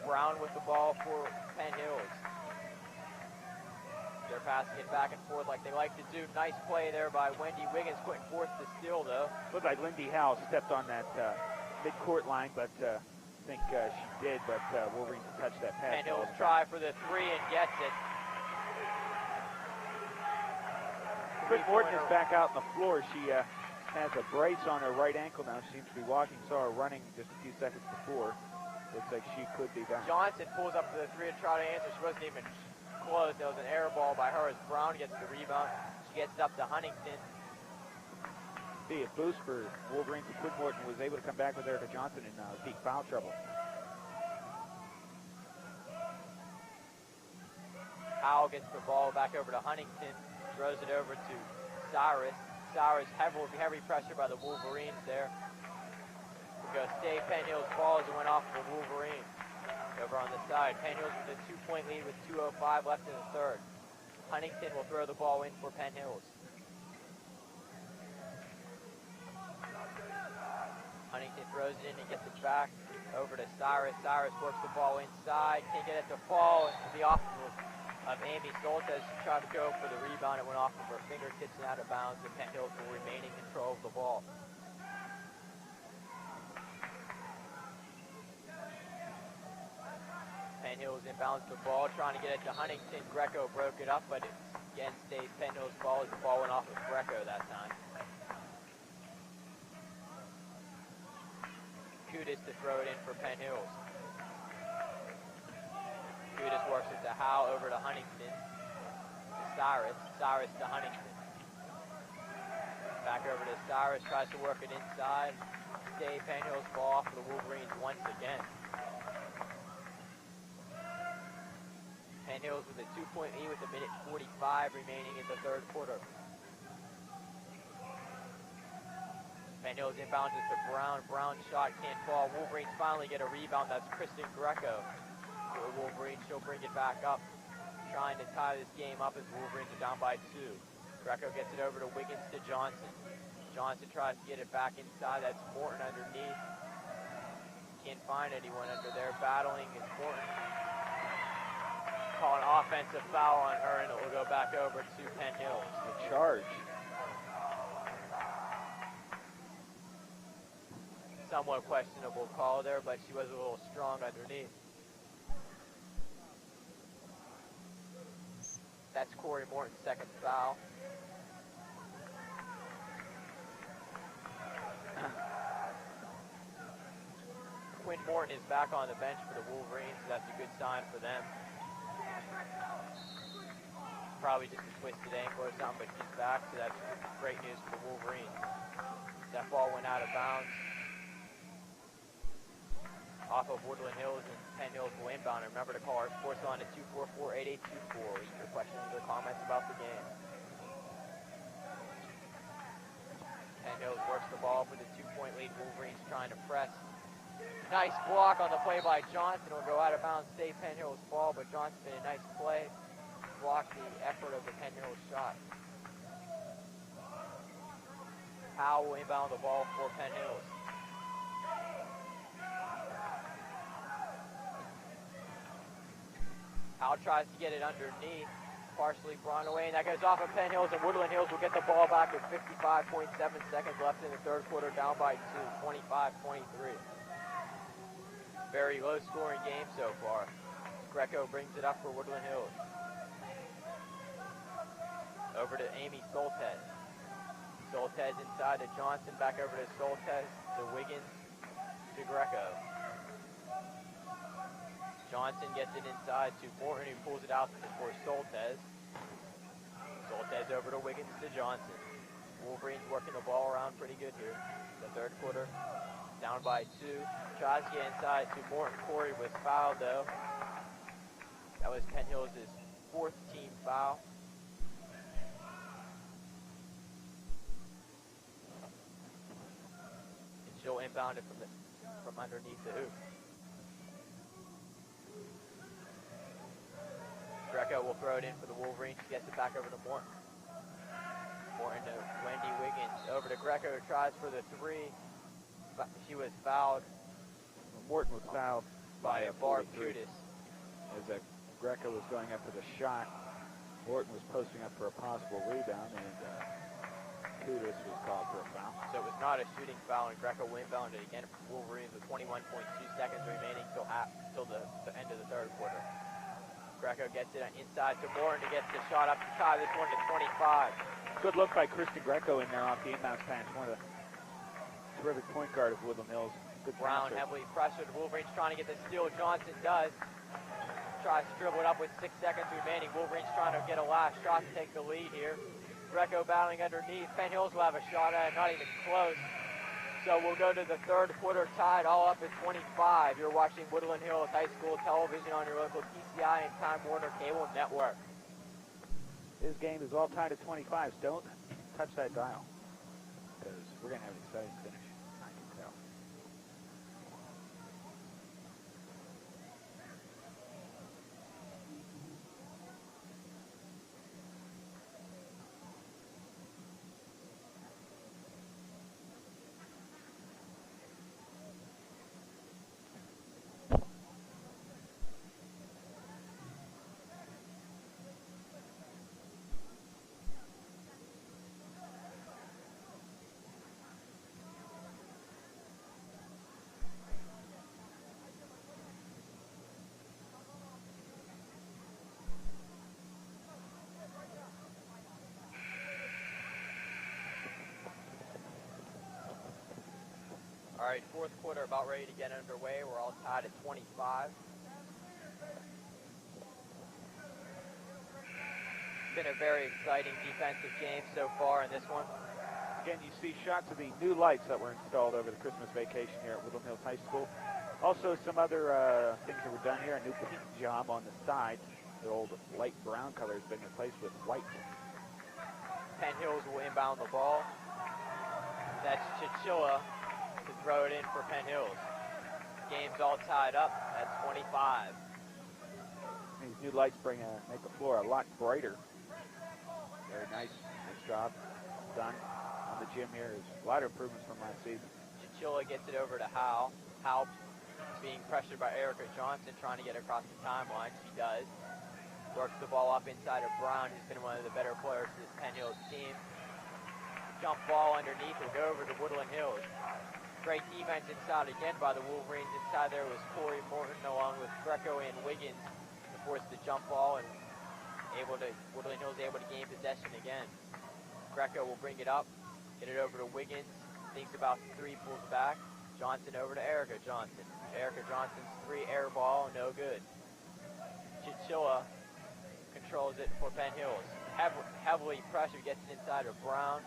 Brown with the ball for Penn Hills. They're passing it back and forth like they like to do. Nice play there by Wendy Wiggins. Couldn't force the steal, though. Looked like Lindy Howell stepped on that mid-court line, but I think she did, but Wolverines touched that pass. Penn Hills try for the 3 and gets it. Britt Morton is back out on the floor. She has a brace on her right ankle now. She seems to be walking. Saw her running just a few seconds before. Looks like she could be back. Johnson pulls up to the 3 to try to answer. She wasn't even close. There was an air ball by her as Brown gets the rebound. She gets it up to Huntington. See a boost for Wolverines. Britt Morton was able to come back with Erica Johnson in deep foul trouble. Howell gets the ball back over to Huntington. Throws it over to Cyrus. Cyrus heavy pressure by the Wolverines there. We go stay Penn Hills ball as it went off for Wolverines. Over on the side. Penn Hills with a 2-point lead with 2:05 left in the third. Huntington will throw the ball in for Penn Hills. Huntington throws it in and gets it back over to Cyrus. Cyrus works the ball inside. Can't get it to fall into the off of Amy Soltes. She tried to go for the rebound. It went off of her fingertips and out of bounds. And Penn Hills will remain in control of the ball. Penn Hills inbounds the ball, trying to get it to Huntington. Greco broke it up, but it again stays Penn Hills ball as the ball went off of Greco that time. Kudis to throw it in for Penn Hills. Kudis works it to Howell over to Huntington. To Cyrus. Cyrus to Huntington. Back over to Cyrus, tries to work it inside. Stay Penn Hills ball for the Wolverines once again. Penn Hills with a 2-point lead with a minute 45 remaining in the third quarter. Penn Hills inbounds it to Brown. Brown's shot can't fall. Wolverines finally get a rebound. That's Kristen Greco. For the Wolverines, she'll bring it back up, trying to tie this game up as Wolverines are down by 2. Greco gets it over to Wiggins to Johnson. Johnson tries to get it back inside. That's Morton underneath. Can't find anyone under there. Battling is Morton. Call an offensive foul on her, and it will go back over to Penn Hills. A charge. Somewhat questionable call there, but she was a little strong underneath. That's Corey Morton's second foul. Quinn Morton is back on the bench for the Wolverines, so that's a good sign for them. Probably just a twisted ankle or something, but she's back, so that's great news for the Wolverines. That ball went out of bounds off of Woodland Hills, and Penn Hills will inbound. Remember to call our sports line at 244-8824 with your questions or comments about the game. Penn Hills works the ball for the 2-point lead. Wolverines trying to press. Nice block on the play by Johnson. Will go out of bounds, stay Penn Hills ball, but Johnson made a nice play. Block the effort of the Penn Hills shot. Powell will inbound the ball for Penn Hills. Powell tries to get it underneath, partially brought away, and that goes off of Penn Hills, and Woodland Hills will get the ball back with 55.7 seconds left in the third quarter, down by 2, 25-23. Very low scoring game so far. Greco brings it up for Woodland Hills. Over to Amy Soltez. Soltez inside to Johnson, back over to Soltez, to Wiggins, to Greco. Johnson gets it inside to Morton, who pulls it out for Soltez. Soltez over to Wiggins to Johnson. Wolverines working the ball around pretty good here. The third quarter, down by 2. Tries to get inside to Morton. Corey was fouled though. That was Penn Hills' 4th team foul. And she'll inbound it from underneath the hoop. Greco will throw it in for the Wolverines. She gets it back over to Morton. Morton to Wendy Wiggins. Over to Greco, who tries for the 3. She was fouled. Morton was fouled by Barb 43. Kudis. As Greco was going after the shot, Morton was posting up for a possible rebound, and Kudis was called for a foul. So it was not a shooting foul, and Greco inbounded again for Wolverines with 21.2 seconds remaining till the end of the third quarter. Greco gets it inside to Morton to get the shot up to tie this one to 25. Good look by Kristen Greco in there off the inbounds pass. One of the terrific point guard of Woodland Hills. Good Brown passer. heavily pressured. Wolverines trying to get the steal. Johnson does. Tries to dribble it up with 6 seconds remaining. Wolverines trying to get a last shot to take the lead here. Greco battling underneath. Penn Hills will have a shot at it, not even close. So we'll go to the third quarter tied, all up at 25. You're watching Woodland Hills High School Television on your local TCI and Time Warner Cable Network. This game is all tied at 25. So don't touch that dial, because we're going to have an exciting finish, I can tell. All right, fourth quarter about ready to get underway. We're all tied at 25. Been a very exciting defensive game so far in this one. Again, you see shots of the new lights that were installed over the Christmas vacation here at Woodland Hills High School. Also, some other things that were done here. A new paint job on the side. The old light brown color has been replaced with white. Penn Hills will inbound the ball. That's Chichilla to throw it in for Penn Hills. Game's all tied up at 25. These new lights make the floor a lot brighter. Very nice. Nice job done on the gym here. There's a lot of improvements from last season. Chichilla gets it over to Hal. Hal being pressured by Erica Johnson, trying to get across the timeline. She does. Works the ball up inside of Brown, who's been one of the better players of this Penn Hills team. Jump ball underneath will go over to Woodland Hills. Great defense inside again by the Wolverines. Inside there was Corey Morton along with Greco and Wiggins to force the jump ball, and Woodland Hills able to gain possession again. Greco will bring it up, get it over to Wiggins. Thinks about the three, pulls back. Johnson over to Erica Johnson. Erica Johnson's three air ball, no good. Chichilla controls it for Penn Hills. Heavily pressured, gets it inside of Brown.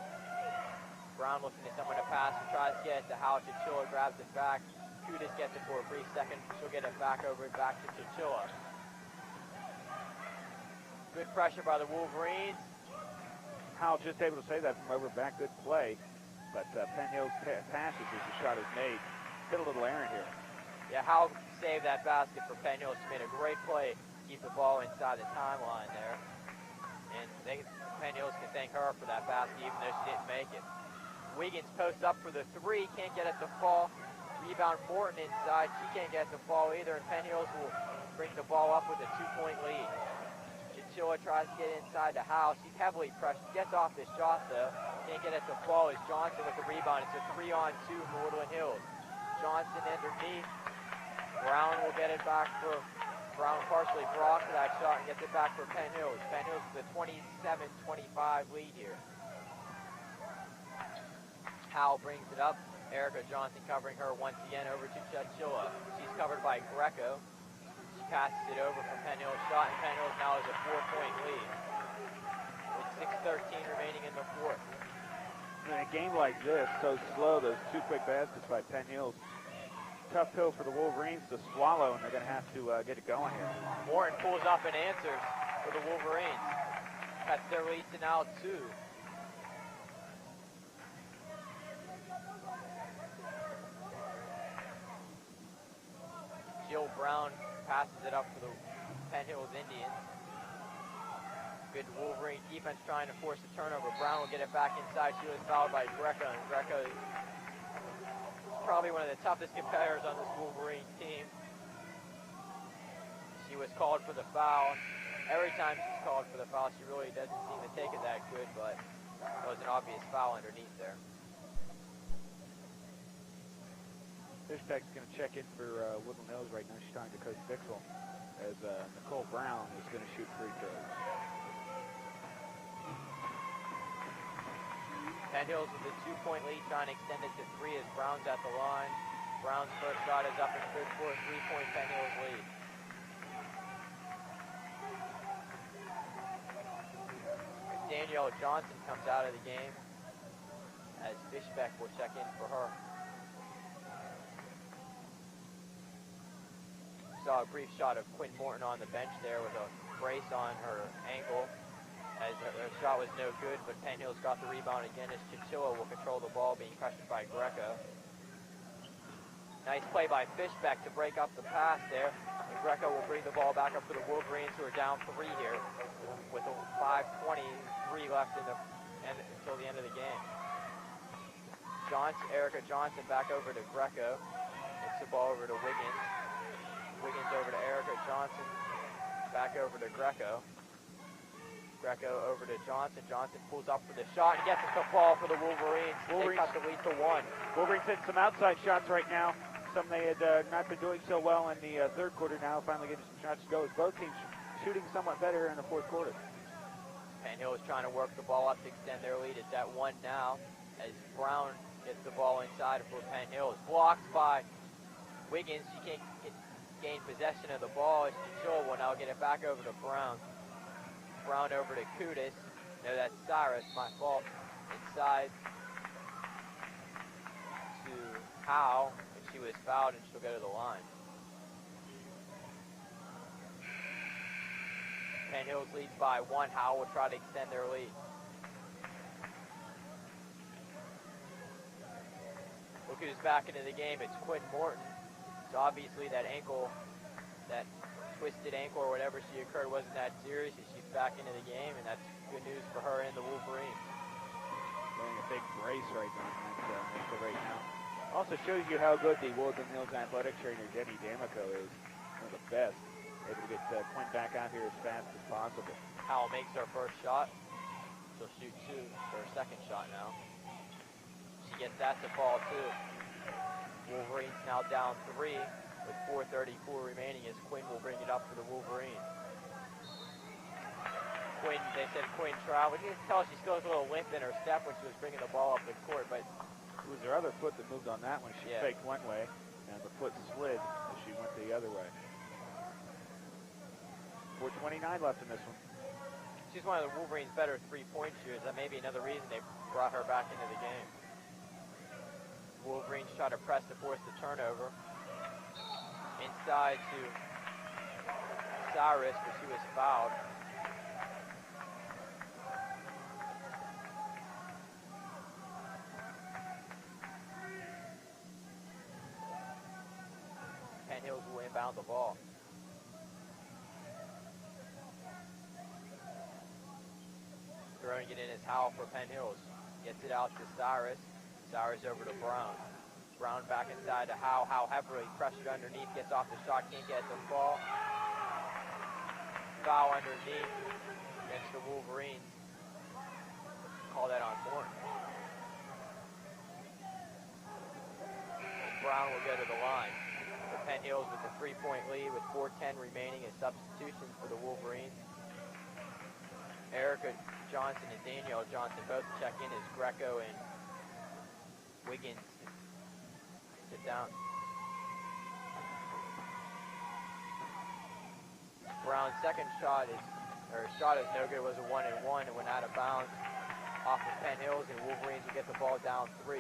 Brown looking at someone to pass and tries to get it to Hal. Chichilla grabs it back. Kudis gets it for a brief second. She'll get it back over back to Chichilla. Good pressure by the Wolverines. Hal just able to save that from over back. Good play. But Penn Hills passes as the shot is made. Hit a little errant here. Yeah, Hal saved that basket for Penn Hills. She made a great play. Keep the ball inside the timeline there. And Penn Hills can thank her for that basket even though she didn't make it. Wiggins posts up for the three, can't get it to fall. Rebound Morton inside, she can't get it to fall either, and Penn Hills will bring the ball up with a 2-point lead. Chichilla tries to get inside the house. She's heavily pressured, gets off this shot though. Can't get it to fall as Johnson with the rebound. It's a 3-on-2 for Woodland Hills. Johnson underneath. Brown will get it back for Brown partially blocked for that shot and gets it back for Penn Hills. Penn Hills with a 27-25 lead here. Howell brings it up. Erica Johnson covering her once again over to Chichilla. She's covered by Greco. She passes it over for Penn Hills shot, and Penn Hills now has a 4-point lead. With 6:13 remaining in the fourth. In a game like this, so slow, those two quick baskets by Penn Hills. Tough pill for the Wolverines to swallow, and they're going to have to get it going here. Morton pulls up and answers for the Wolverines. Cuts their lead to now 2. Jill Brown passes it up for the Penn Hills Indians. Good Wolverine defense trying to force the turnover. Brown will get it back inside. She was fouled by Greco, and Greco is probably one of the toughest competitors on this Wolverine team. She was called for the foul. Every time she's called for the foul, she really doesn't seem to take it that good, but it was an obvious foul underneath there. Fishbeck's going to check in for Woodland Hills right now. She's talking to Coach Bixel as Nicole Brown is going to shoot free throws. Penn Hills with a 2-point lead, trying to extend it to 3 as Brown's at the line. Brown's first shot is up and good for a 3-point Penn Hills lead. Danielle Johnson comes out of the game as Fishbeck will check in for her. Saw a brief shot of Quinn Morton on the bench there with a brace on her ankle as her shot was no good, but Penn Hills got the rebound again as Chichilla will control the ball, being pressured by Greco. Nice play by Fishbeck to break up the pass there, and Greco will bring the ball back up for the Wolverines, who are down 3 here with 5:23 left until the end of the game. Erica Johnson back over to Greco. Gets the ball over to Wiggins. Wiggins over to Erica Johnson. Back over to Greco. Greco over to Johnson. Johnson pulls up for the shot and gets it to fall for the Wolverines. They cut the lead to 1. Wolverines hitting some outside shots right now. Some they had not been doing so well in the third quarter now. Finally getting some shots to go. Both teams shooting somewhat better in the fourth quarter. Penn Hill is trying to work the ball up to extend their lead. It's at 1 now as Brown gets the ball inside for Penn Hills. Blocked by Wiggins. She can't gain possession of the ball. Chichilla will now get it back over to Brown. Brown over to Kudis. No, that's Cyrus. My fault. Inside. Howe, and she was fouled, and she'll go to the line. Penn Hills leads by 1. Howe will try to extend their lead. Look who's back into the game. It's Quinn Morton. So obviously that ankle, that twisted ankle or whatever she occurred wasn't that serious. She's back into the game, and that's good news for her and the Wolverines. Wearing a big brace right now, ankle right now. Also shows you how good the Woodland Hills athletic trainer Jenny D'Amico is. One of the best. Able to get Quinn back out here as fast as possible. Howell makes her first shot. She'll shoot 2 for her second shot now. She gets that to fall too. Wolverines now down 3 with 4:34 remaining as Quinn will bring it up for the Wolverines. Quinn, they said Quinn traveled. You can tell she still has a little limp in her step when she was bringing the ball up the court, but it was her other foot that moved on that one. She faked one way, and the foot slid as she went the other way. 4:29 left in this one. She's one of the Wolverines' better three-point shooters. That may be another reason they brought her back into the game. Wolverines try to press to force the turnover. Inside to Cyrus, but she was fouled. Penn Hills will inbound the ball. Throwing it in is Howell for Penn Hills. Gets it out to Cyrus. Cyrus over to Brown. Brown back inside to Howe. Howe heavily pressured underneath. Gets off the shot. Can't get it to fall. Foul underneath against the Wolverines. Call that on Morton. Brown will go to the line. For Penn Hills with a 3-point lead with 4:10 remaining as substitutions for the Wolverines. Erica Johnson and Danielle Johnson both check in as Greco and Wiggins sit down. Brown's second shot is no good. It was a 1-and-1 and went out of bounds off of Penn Hills, and Wolverines will get the ball down 3.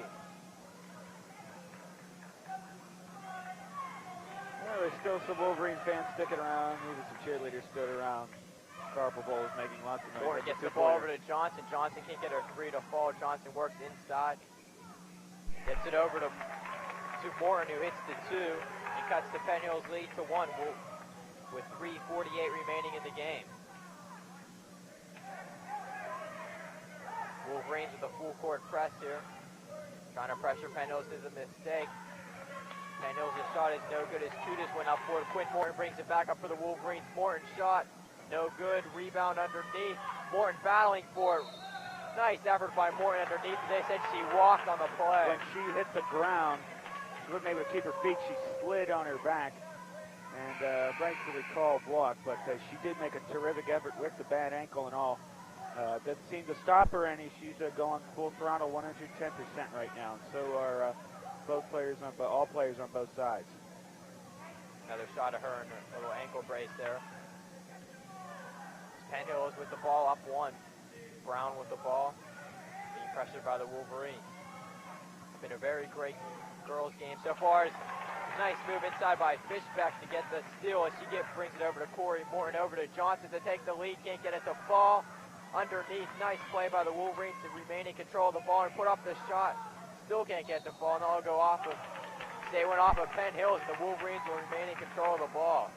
Well, there's still some Wolverine fans sticking around. Even some cheerleaders stood around. Carpal Bowl is making lots of noise. Morton gets the ball over to Johnson. Johnson can't get her 3 to fall. Johnson works inside. Gets it over to Morton, who hits the 2 and cuts the Penn Hills lead to 1 with 3:48 remaining in the game. Wolverines with a full court press here. Trying to pressure Penn Hills is a mistake. Penn Hills' shot is no good as Tudis went up for it. Quinn Morton brings it back up for the Wolverines. Morton shot. No good. Rebound underneath. Morton battling for it. Nice effort by Morton underneath. They said she walked on the play. When she hit the ground, she wasn't able to keep her feet. She slid on her back and rightfully called block. But she did make a terrific effort with the bad ankle and all. Doesn't seem to stop her any. She's going full throttle, 110% right now. And so are all players on both sides. Another shot of her in a little ankle brace there. Penn Hills with the ball up 1. Brown with the ball, being pressured by the Wolverines. It's been a very great girls game so far. It's a nice move inside by Fishbeck to get the steal as she brings it over to Corey Morton, over to Johnson to take the lead. Can't get it to fall. Underneath, nice play by the Wolverines to remain in control of the ball and put up the shot. Still can't get the ball, and they'll go off of. They went off of Penn Hills. The Wolverines will remain in control of the ball.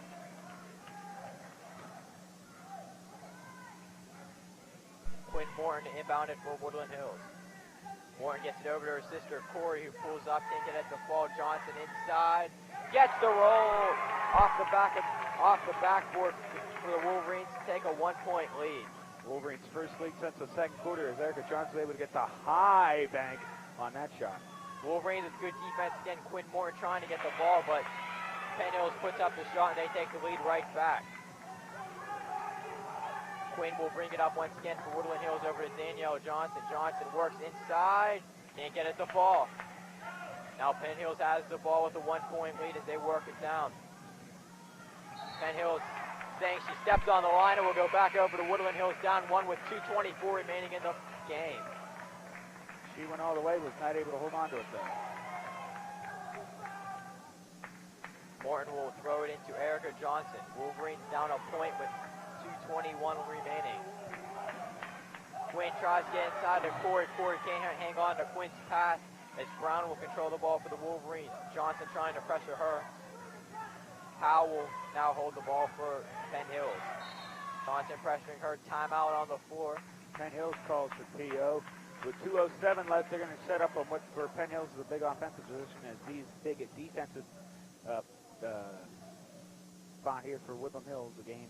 Quinn Morton inbounded for Woodland Hills. Morton gets it over to her sister Corey, who pulls up, can't get it to fall. Johnson inside, gets the roll off the backboard for the Wolverines to take a 1-point lead. Wolverines' first lead since the second quarter as Erica Johnson able to get the high bank on that shot. Wolverines with good defense again. Quinn Morton trying to get the ball, but Penn Hills puts up the shot and they take the lead right back. Quinn will bring it up once again for Woodland Hills over to Danielle Johnson. Johnson works inside, can't get it to fall. Now Penn Hills has the ball with a 1-point lead as they work it down. Penn Hills saying she stepped on the line and will go back over to Woodland Hills down 1 with 2:24 remaining in the game. She went all the way, was not able to hold on to it though. Morton will throw it into Erica Johnson. Wolverines down a point with 2:21 remaining. Quinn tries to get inside to Corey. Corey can't hang on to Quinn's pass as Brown will control the ball for the Wolverines. Johnson trying to pressure her. Powell will now hold the ball for Penn Hills. Johnson pressuring her. Timeout on the floor. Penn Hills calls for PO. With 2:07 left, they're going to set up on what for Penn Hills is a big offensive position as these big defensive spot here for Woodland Hills. The game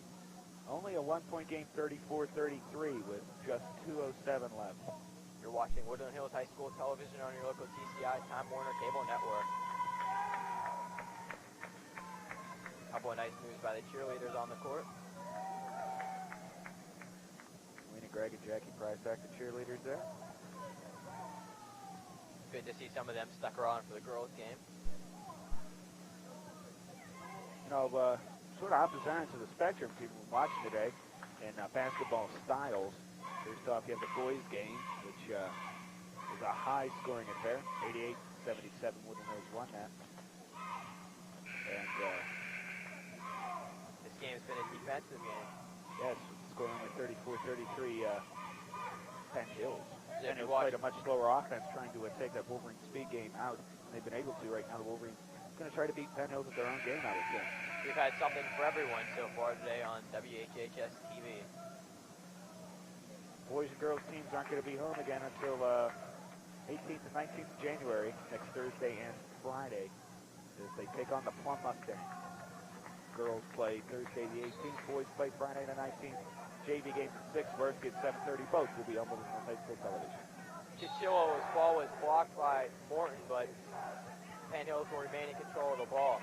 only a 1-point game, 34-33 with just 2:07 left. You're watching Woodland Hills High School television on your local TCI Time Warner Cable Network. Couple of nice moves by the cheerleaders on the court. Lena Gregg and Jackie Prysack, the cheerleaders there. Good to see some of them stuck around for the girls' game. You know, sort of opposite ends of the spectrum people watching today in basketball styles. First off, you have the boys' game, which is a high-scoring affair. 88-77, Woodland Hills won that. And this game's been a defensive game. yes, scoring with 34-33 Penn Hills. Yeah, Penn Hills played a much slower offense trying to take that Wolverine speed game out. And they've been able to right now. The Wolverines going to try to beat Penn Hills with their own game, I would think. We've had something for everyone so far today on WHHS TV. Boys and girls teams aren't going to be home again until 18th and 19th of January, next Thursday and Friday, as they take on the Plum Mustangs. Girls play Thursday the 18th, boys play Friday the 19th. JV games at 6, varsity at 7:30. Both will be on Woodland Hills High School television. Chichillo's ball was blocked by Morton, but Penn Hills will remain in control of the ball.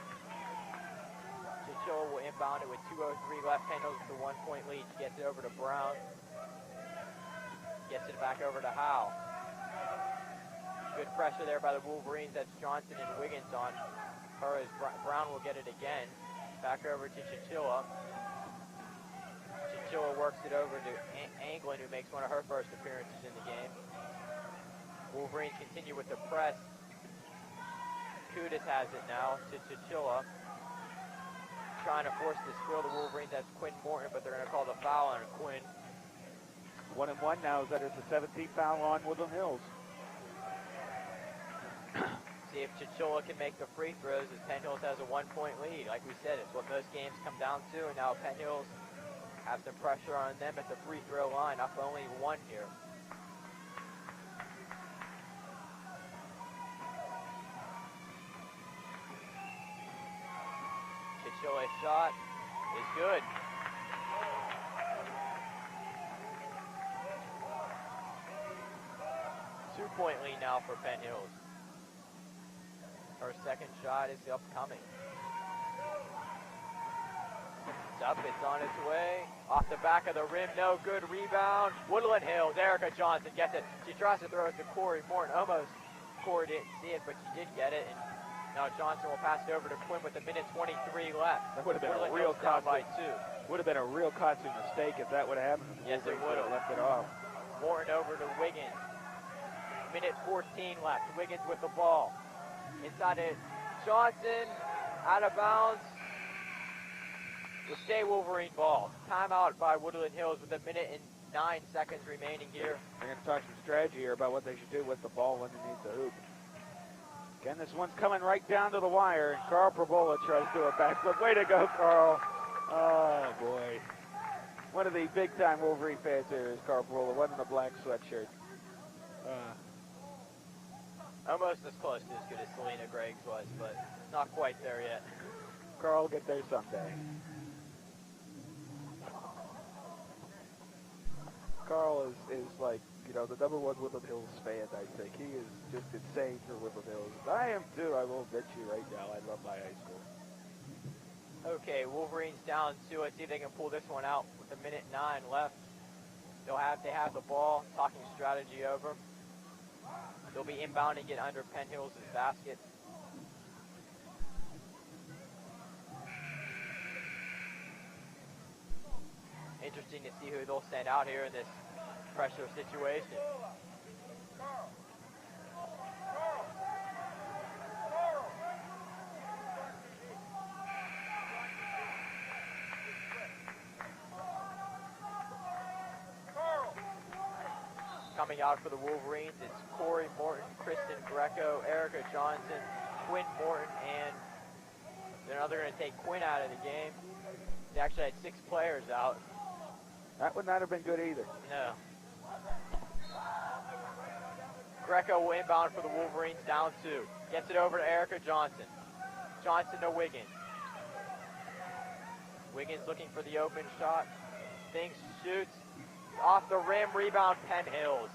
Chichillo will inbound it with 2:03 left. Penn Hills with a 1-point lead. She gets it over to Brown. Gets it back over to Howe. Good pressure there by the Wolverines. That's Johnson and Wiggins on her as Brown will get it again. Back over to Chichilla. Chichilla works it over to Anglin, who makes one of her first appearances in the game. Wolverines continue with the press. Kudus has it now to Chichilla. Trying to force the steal. The Wolverines, that's Quinn Morton, but they're going to call the foul on Quinn. 1-1 now. That is the 17th foul on Woodland Hills. See if Chichilla can make the free throws as Penn Hills has a 1-point lead. Like we said, it's what most games come down to, and now Penn Hills have some pressure on them at the free throw line, up only 1 here. Chichilla's shot is good. Two-point lead now for Penn Hills. Her second shot is upcoming. It's up, it's on its way. Off the back of the rim, no good rebound. Woodland Hills, Erica Johnson gets it. She tries to throw it to Corey Morton. Almost. Corey didn't see it, but she did get it. And now Johnson will pass it over to Quinn with 1:23 left. That would have been Woodland a real Hills down by costly. 2. Would have been a real costly mistake if that would have happened. Yes, it would have. Left it off. Morton over to Wiggins. 1:14 left. Wiggins with the ball. Inside it. Johnson out of bounds. Will stay Wolverine ball. Timeout by Woodland Hills with 1:09 remaining here. They're going to talk some strategy here about what they should do with the ball underneath the hoop. Again, this one's coming right down to the wire, and Carl Probola tries to do a backflip. Way to go, Carl. Oh, boy. One of the big-time Wolverine fans here is Carl Probola, one in a black sweatshirt. Almost as close to as good as Selena Gregg's was, but not quite there yet. Carl will get there someday. Carl is like, you know, the #1 Woodland Hills fan, I think. He is just insane for Woodland Hills. I am too, I will admit you right now. I love my high school. Okay, Wolverines down 2. Let's see if they can pull this one out with 1:09 left. They have the ball, talking strategy over. They'll be inbounding it under Penn Hills' basket. Interesting to see who they'll send out here in this pressure situation. Coming out for the Wolverines, it's Corey Morton, Kristen Greco, Erica Johnson, Quinn Morton, and they're going to take Quinn out of the game. They actually had 6 players out. That would not have been good either. No. Greco will inbound for the Wolverines, down 2. Gets it over to Erica Johnson. Johnson to Wiggins. Wiggins looking for the open shot. Thinks, shoots. Off the rim, rebound, Penn Hills.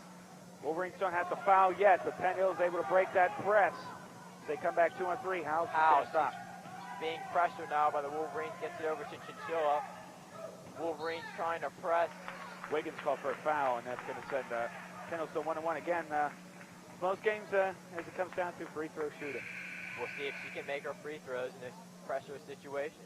Wolverines don't have to foul yet, but Penn Hills able to break that press. They come back 2 on 3. How's stop? Being pressured now by the Wolverines, gets it over to Chinchilla. Wolverines trying to press. Wiggins called for a foul, and that's going to send Penn Hills to 1-1 again. Most games, as it comes down to free throw shooting. We'll see if she can make her free throws in this pressure situation.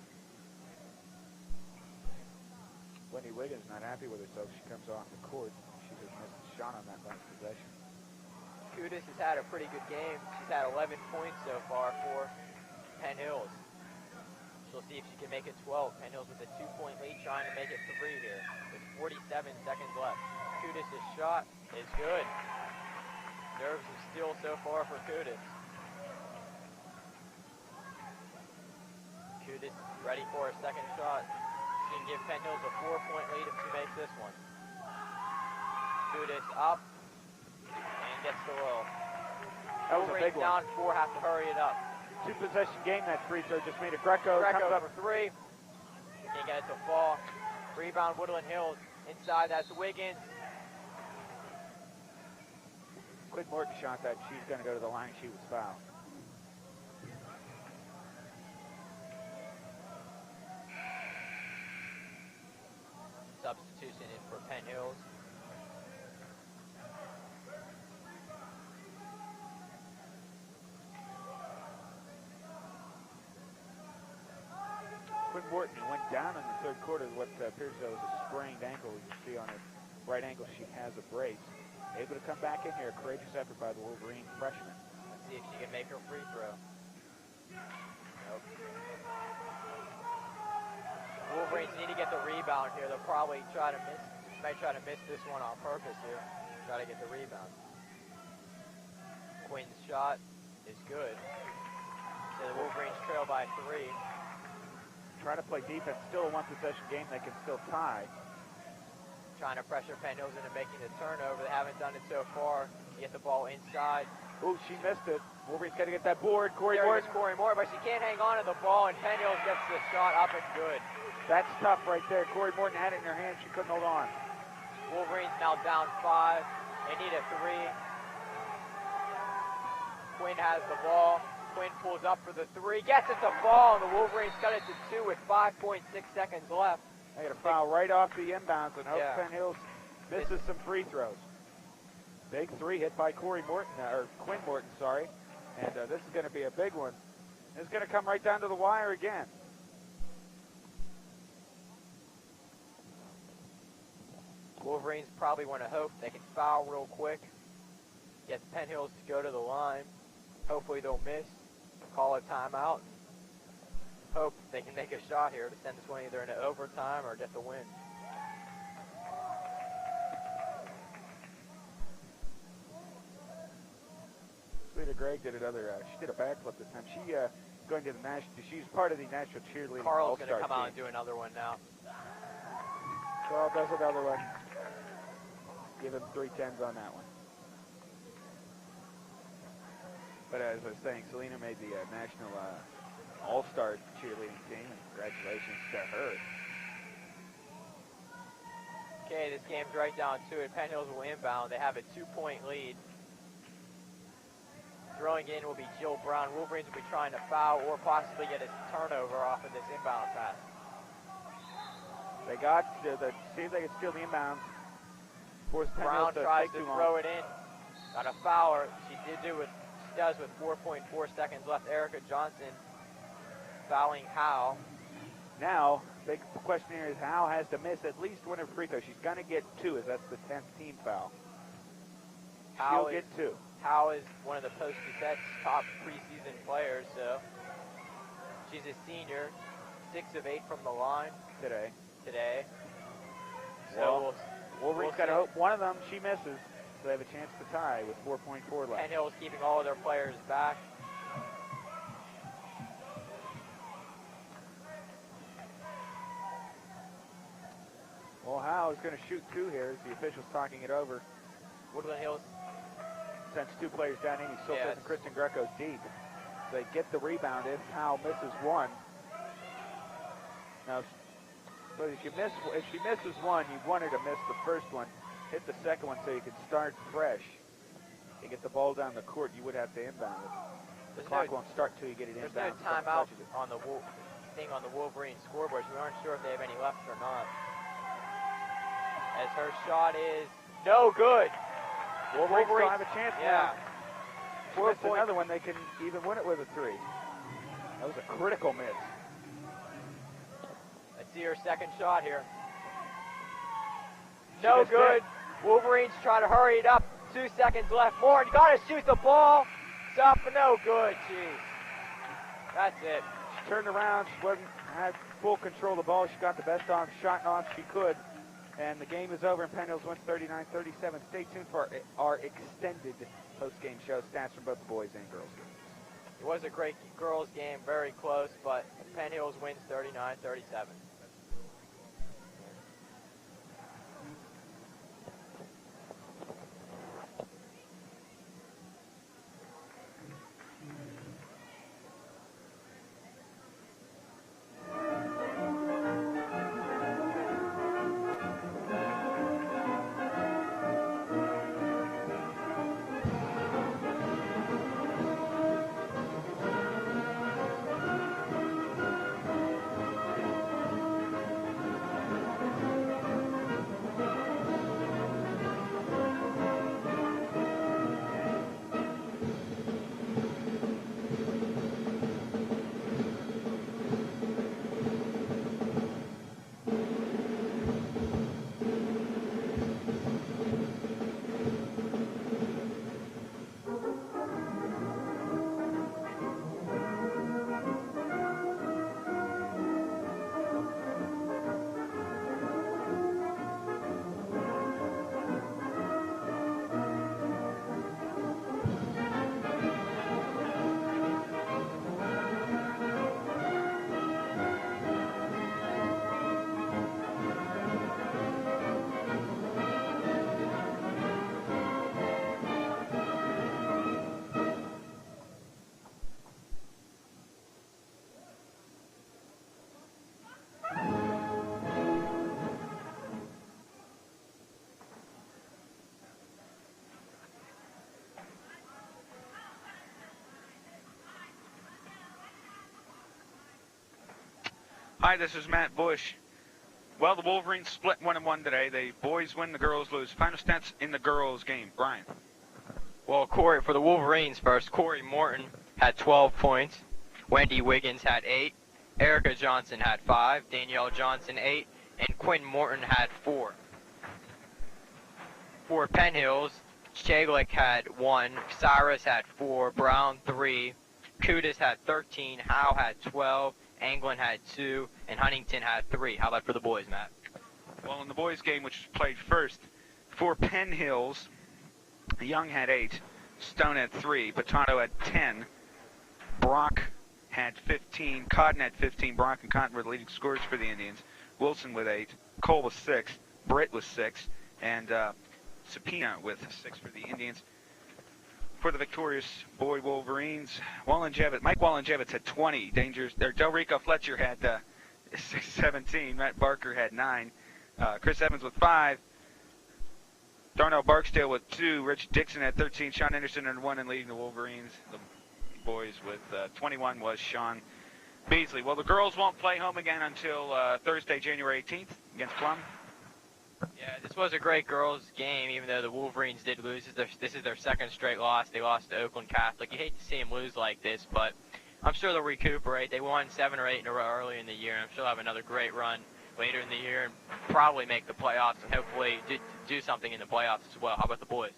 Wendy Wiggins not happy with herself. She comes off the court. She just missed a shot on that last possession. Kudus has had a pretty good game. She's had 11 points so far for Penn Hills. She'll see if she can make it 12. Penn Hills with a 2-point lead, trying to make it 3 here with 47 seconds left. Kudus' shot is good. Nerves of steel so far for Kudus. Kudus ready for a second shot. She can give Penn Hills a 4-point lead if she makes this one. Kudus up and gets the roll. That was a big one. Down 4, have to hurry it up. 2-possession game, that free throw just made it. Greco comes up for 3. Can't get it to fall. Rebound, Woodland Hills. Inside, that's Wiggins. Quinn Morton shot that. She's going to go to the line. She was fouled. Substitution in for Penn Hills. Quinn Morton went down in the third quarter with what appears to be a sprained ankle. You can see on her right ankle she has a brace. Able to come back in here. Courageous effort by the Wolverine freshman. Let's see if she can make her free throw. Nope. Wolverines need to get the rebound here. They'll probably try to miss this one on purpose here. Try to get the rebound. Quinn's shot is good. So the Wolverines trail by 3. Trying to play defense. Still a 1-possession game. They can still tie. Trying to pressure Penn Hills into making the turnover. They haven't done it so far. Get the ball inside. Ooh, she missed it. Wolverine's got to get that board. Corey Morton, but she can't hang on to the ball, and Penn Hills gets the shot up and good. That's tough right there. Corey Morton had it in her hand. She couldn't hold on. Wolverines now down 5. They need a 3. Quinn has the ball. Quinn pulls up for the 3. Gets it to fall, and the Wolverines cut it to 2 with 5.6 seconds left. They got a foul right off the inbounds, and hope Yeah. Penn Hills misses some free throws. Big 3 hit by Corey Morton, or Quinn Morton, sorry. And this is going to be a big one. It's going to come right down to the wire again. Wolverines probably want to hope they can foul real quick. Get Penn Hills to go to the line. Hopefully they'll miss. Call a timeout. Hope they can make a shot here to send this one either into overtime or get the win. Lita Gregg did another. She did a backflip this time. She going to the national. She's part of the national cheerleading Carl's going to all-star come out team. and do another one now. Carl does another one. Give him 3 10s on that one. But as I was saying, Selena made the national all-star cheerleading team, and congratulations to her. Okay, this game's right down to it. Penn Hills will inbound. They have a 2-point lead. Throwing in will be Jill Brown. Wolverines will be trying to foul or possibly get a turnover off of this inbound pass. They got to see if they can steal the inbounds. Force Penn Brown Hills to tries take to too long. throw it in. Got a foul her. She does with 4.4 seconds left. Erica Johnson fouling Howe. Now, big question here is Howe has to miss at least one of her free throws. She's going to get 2, as that's the 10th team foul. She'll get 2. Howe is one of the Post-Gazette's top preseason players, so she's a senior, 6 of 8 from the line Today. So Wolverine's got to hope one of them she misses. So they have a chance to tie with 4.4 left. Penn Hills keeping all of their players back. Well, Howe is going to shoot 2 here as the official's talking it over. Woodland Hills. Sends 2 players down in. He still Yes. puts Kristen Greco deep. So they get the rebound if Howe misses 1. Now, so if she misses 1, you want her to miss the first one, hit the second one so you can start fresh. You get the ball down the court, you would have to inbound it. The clock won't start till you get it There's inbound. no timeout on the thing on the Wolverine scoreboard, so we aren't sure if they have any left or not. As her shot is no good. Wolverines still have a chance Yeah. now. If miss another one, they can even win it with a 3. That was a critical miss. Let's see her second shot here. No good. Wolverines try to hurry it up. 2 seconds left. More. You got to shoot the ball. It's up. No good. Jeez. That's it. She turned around. She had full control of the ball. She got the best shot off she could. And the game is over, and Penn Hills wins 39-37. Stay tuned for our extended post-game show. Stats from both the boys and girls games. It was a great girls game. Very close, but Penn Hills wins 39-37. Hi, this is Matt Bush. Well, the Wolverines split 1-1 today. The boys win, the girls lose. Final stats in the girls game. Brian. Well, Corey, for the Wolverines first, Corey Morton had 12 points. Wendy Wiggins had 8. Erica Johnson had 5. Danielle Johnson 8. And Quinn Morton had 4. For Penn Hills, Chaglik had 1. Cyrus had 4. Brown 3. Kudis had 13. Howe had 12. Anglin had 2. And Huntington had 3. How about for the boys, Matt? Well, in the boys game, which was played first, for Penn Hills, Young had 8. Stone had 3. Potato had 10. Brock had 15. Cotton had 15. Brock and Cotton were the leading scorers for the Indians. Wilson with 8. Cole with 6. Britt with 6. And Sapina with 6 for the Indians. For the victorious boy Wolverines, Mike Wallengevitz had 20. Delrico Fletcher had 17. Matt Barker had 9. Chris Evans with 5. Darnell Barksdale with 2. Rich Dixon had 13. Sean Anderson had 1, and leading the Wolverines, the boys with 21 was Sean Beasley. Well, the girls won't play home again until Thursday, January 18th against Plum. Yeah, this was a great girls' game, even though the Wolverines did lose. This is their second straight loss. They lost to Oakland Catholic. You hate to see them lose like this, but I'm sure they'll recuperate. They won 7 or 8 in a row early in the year, and I'm sure they'll have another great run later in the year and probably make the playoffs and hopefully do something in the playoffs as well. How about the boys?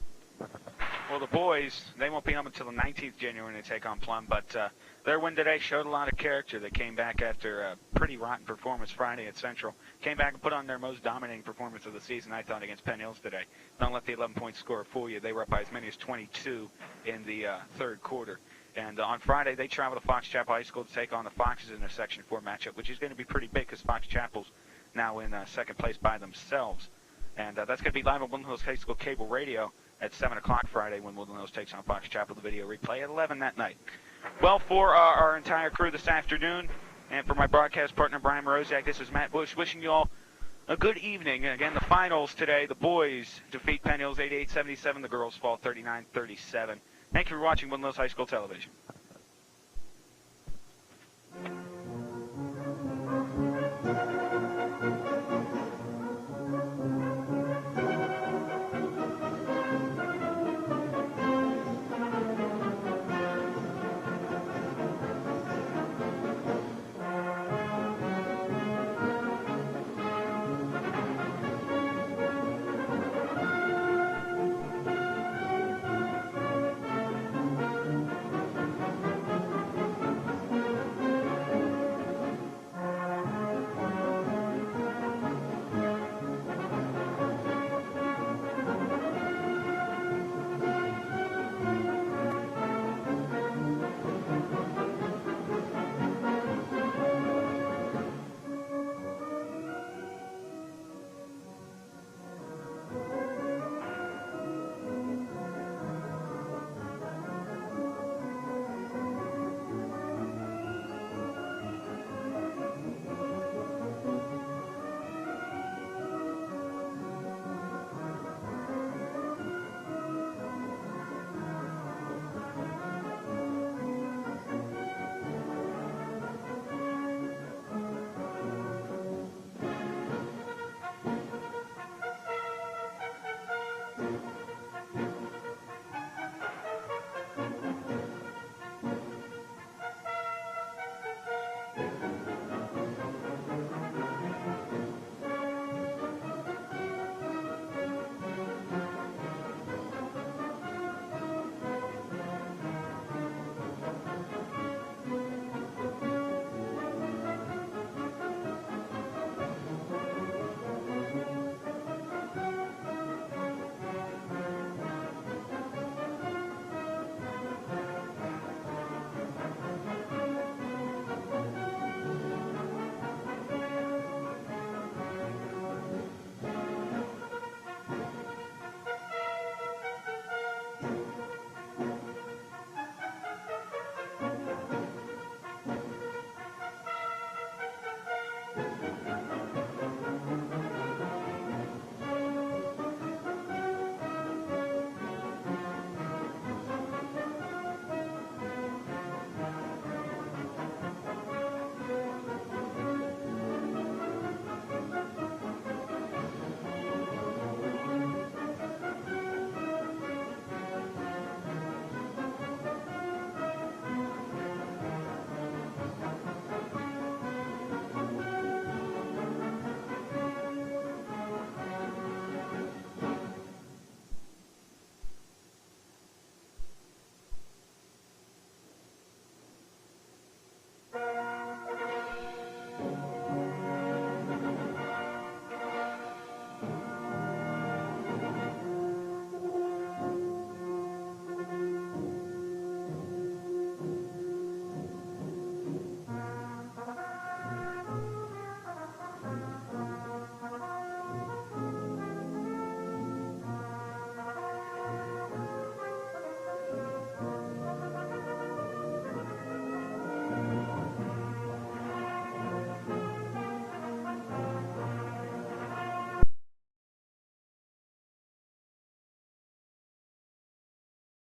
Well, the boys, they won't be home until the 19th of January when they take on Plum, but their win today showed a lot of character. They came back after a pretty rotten performance Friday at Central. Came back and put on their most dominating performance of the season, I thought, against Penn Hills today. Don't let the 11-point score fool you. They were up by as many as 22 in the third quarter. And on Friday, they travel to Fox Chapel High School to take on the Foxes in their Section 4 matchup, which is going to be pretty big because Fox Chapel's now in second place by themselves. And that's going to be live on Woodland Hills High School Cable Radio at 7 o'clock Friday when Woodland Hills takes on Fox Chapel. The video replay at 11 that night. Well, for our entire crew this afternoon, and for my broadcast partner, Brian Moroziak, this is Matt Bush wishing you all a good evening. Again, the finals today, the boys defeat Penn Hills 88-77. The girls fall 39-37. Thank you for watching Woodland Hills High School Television.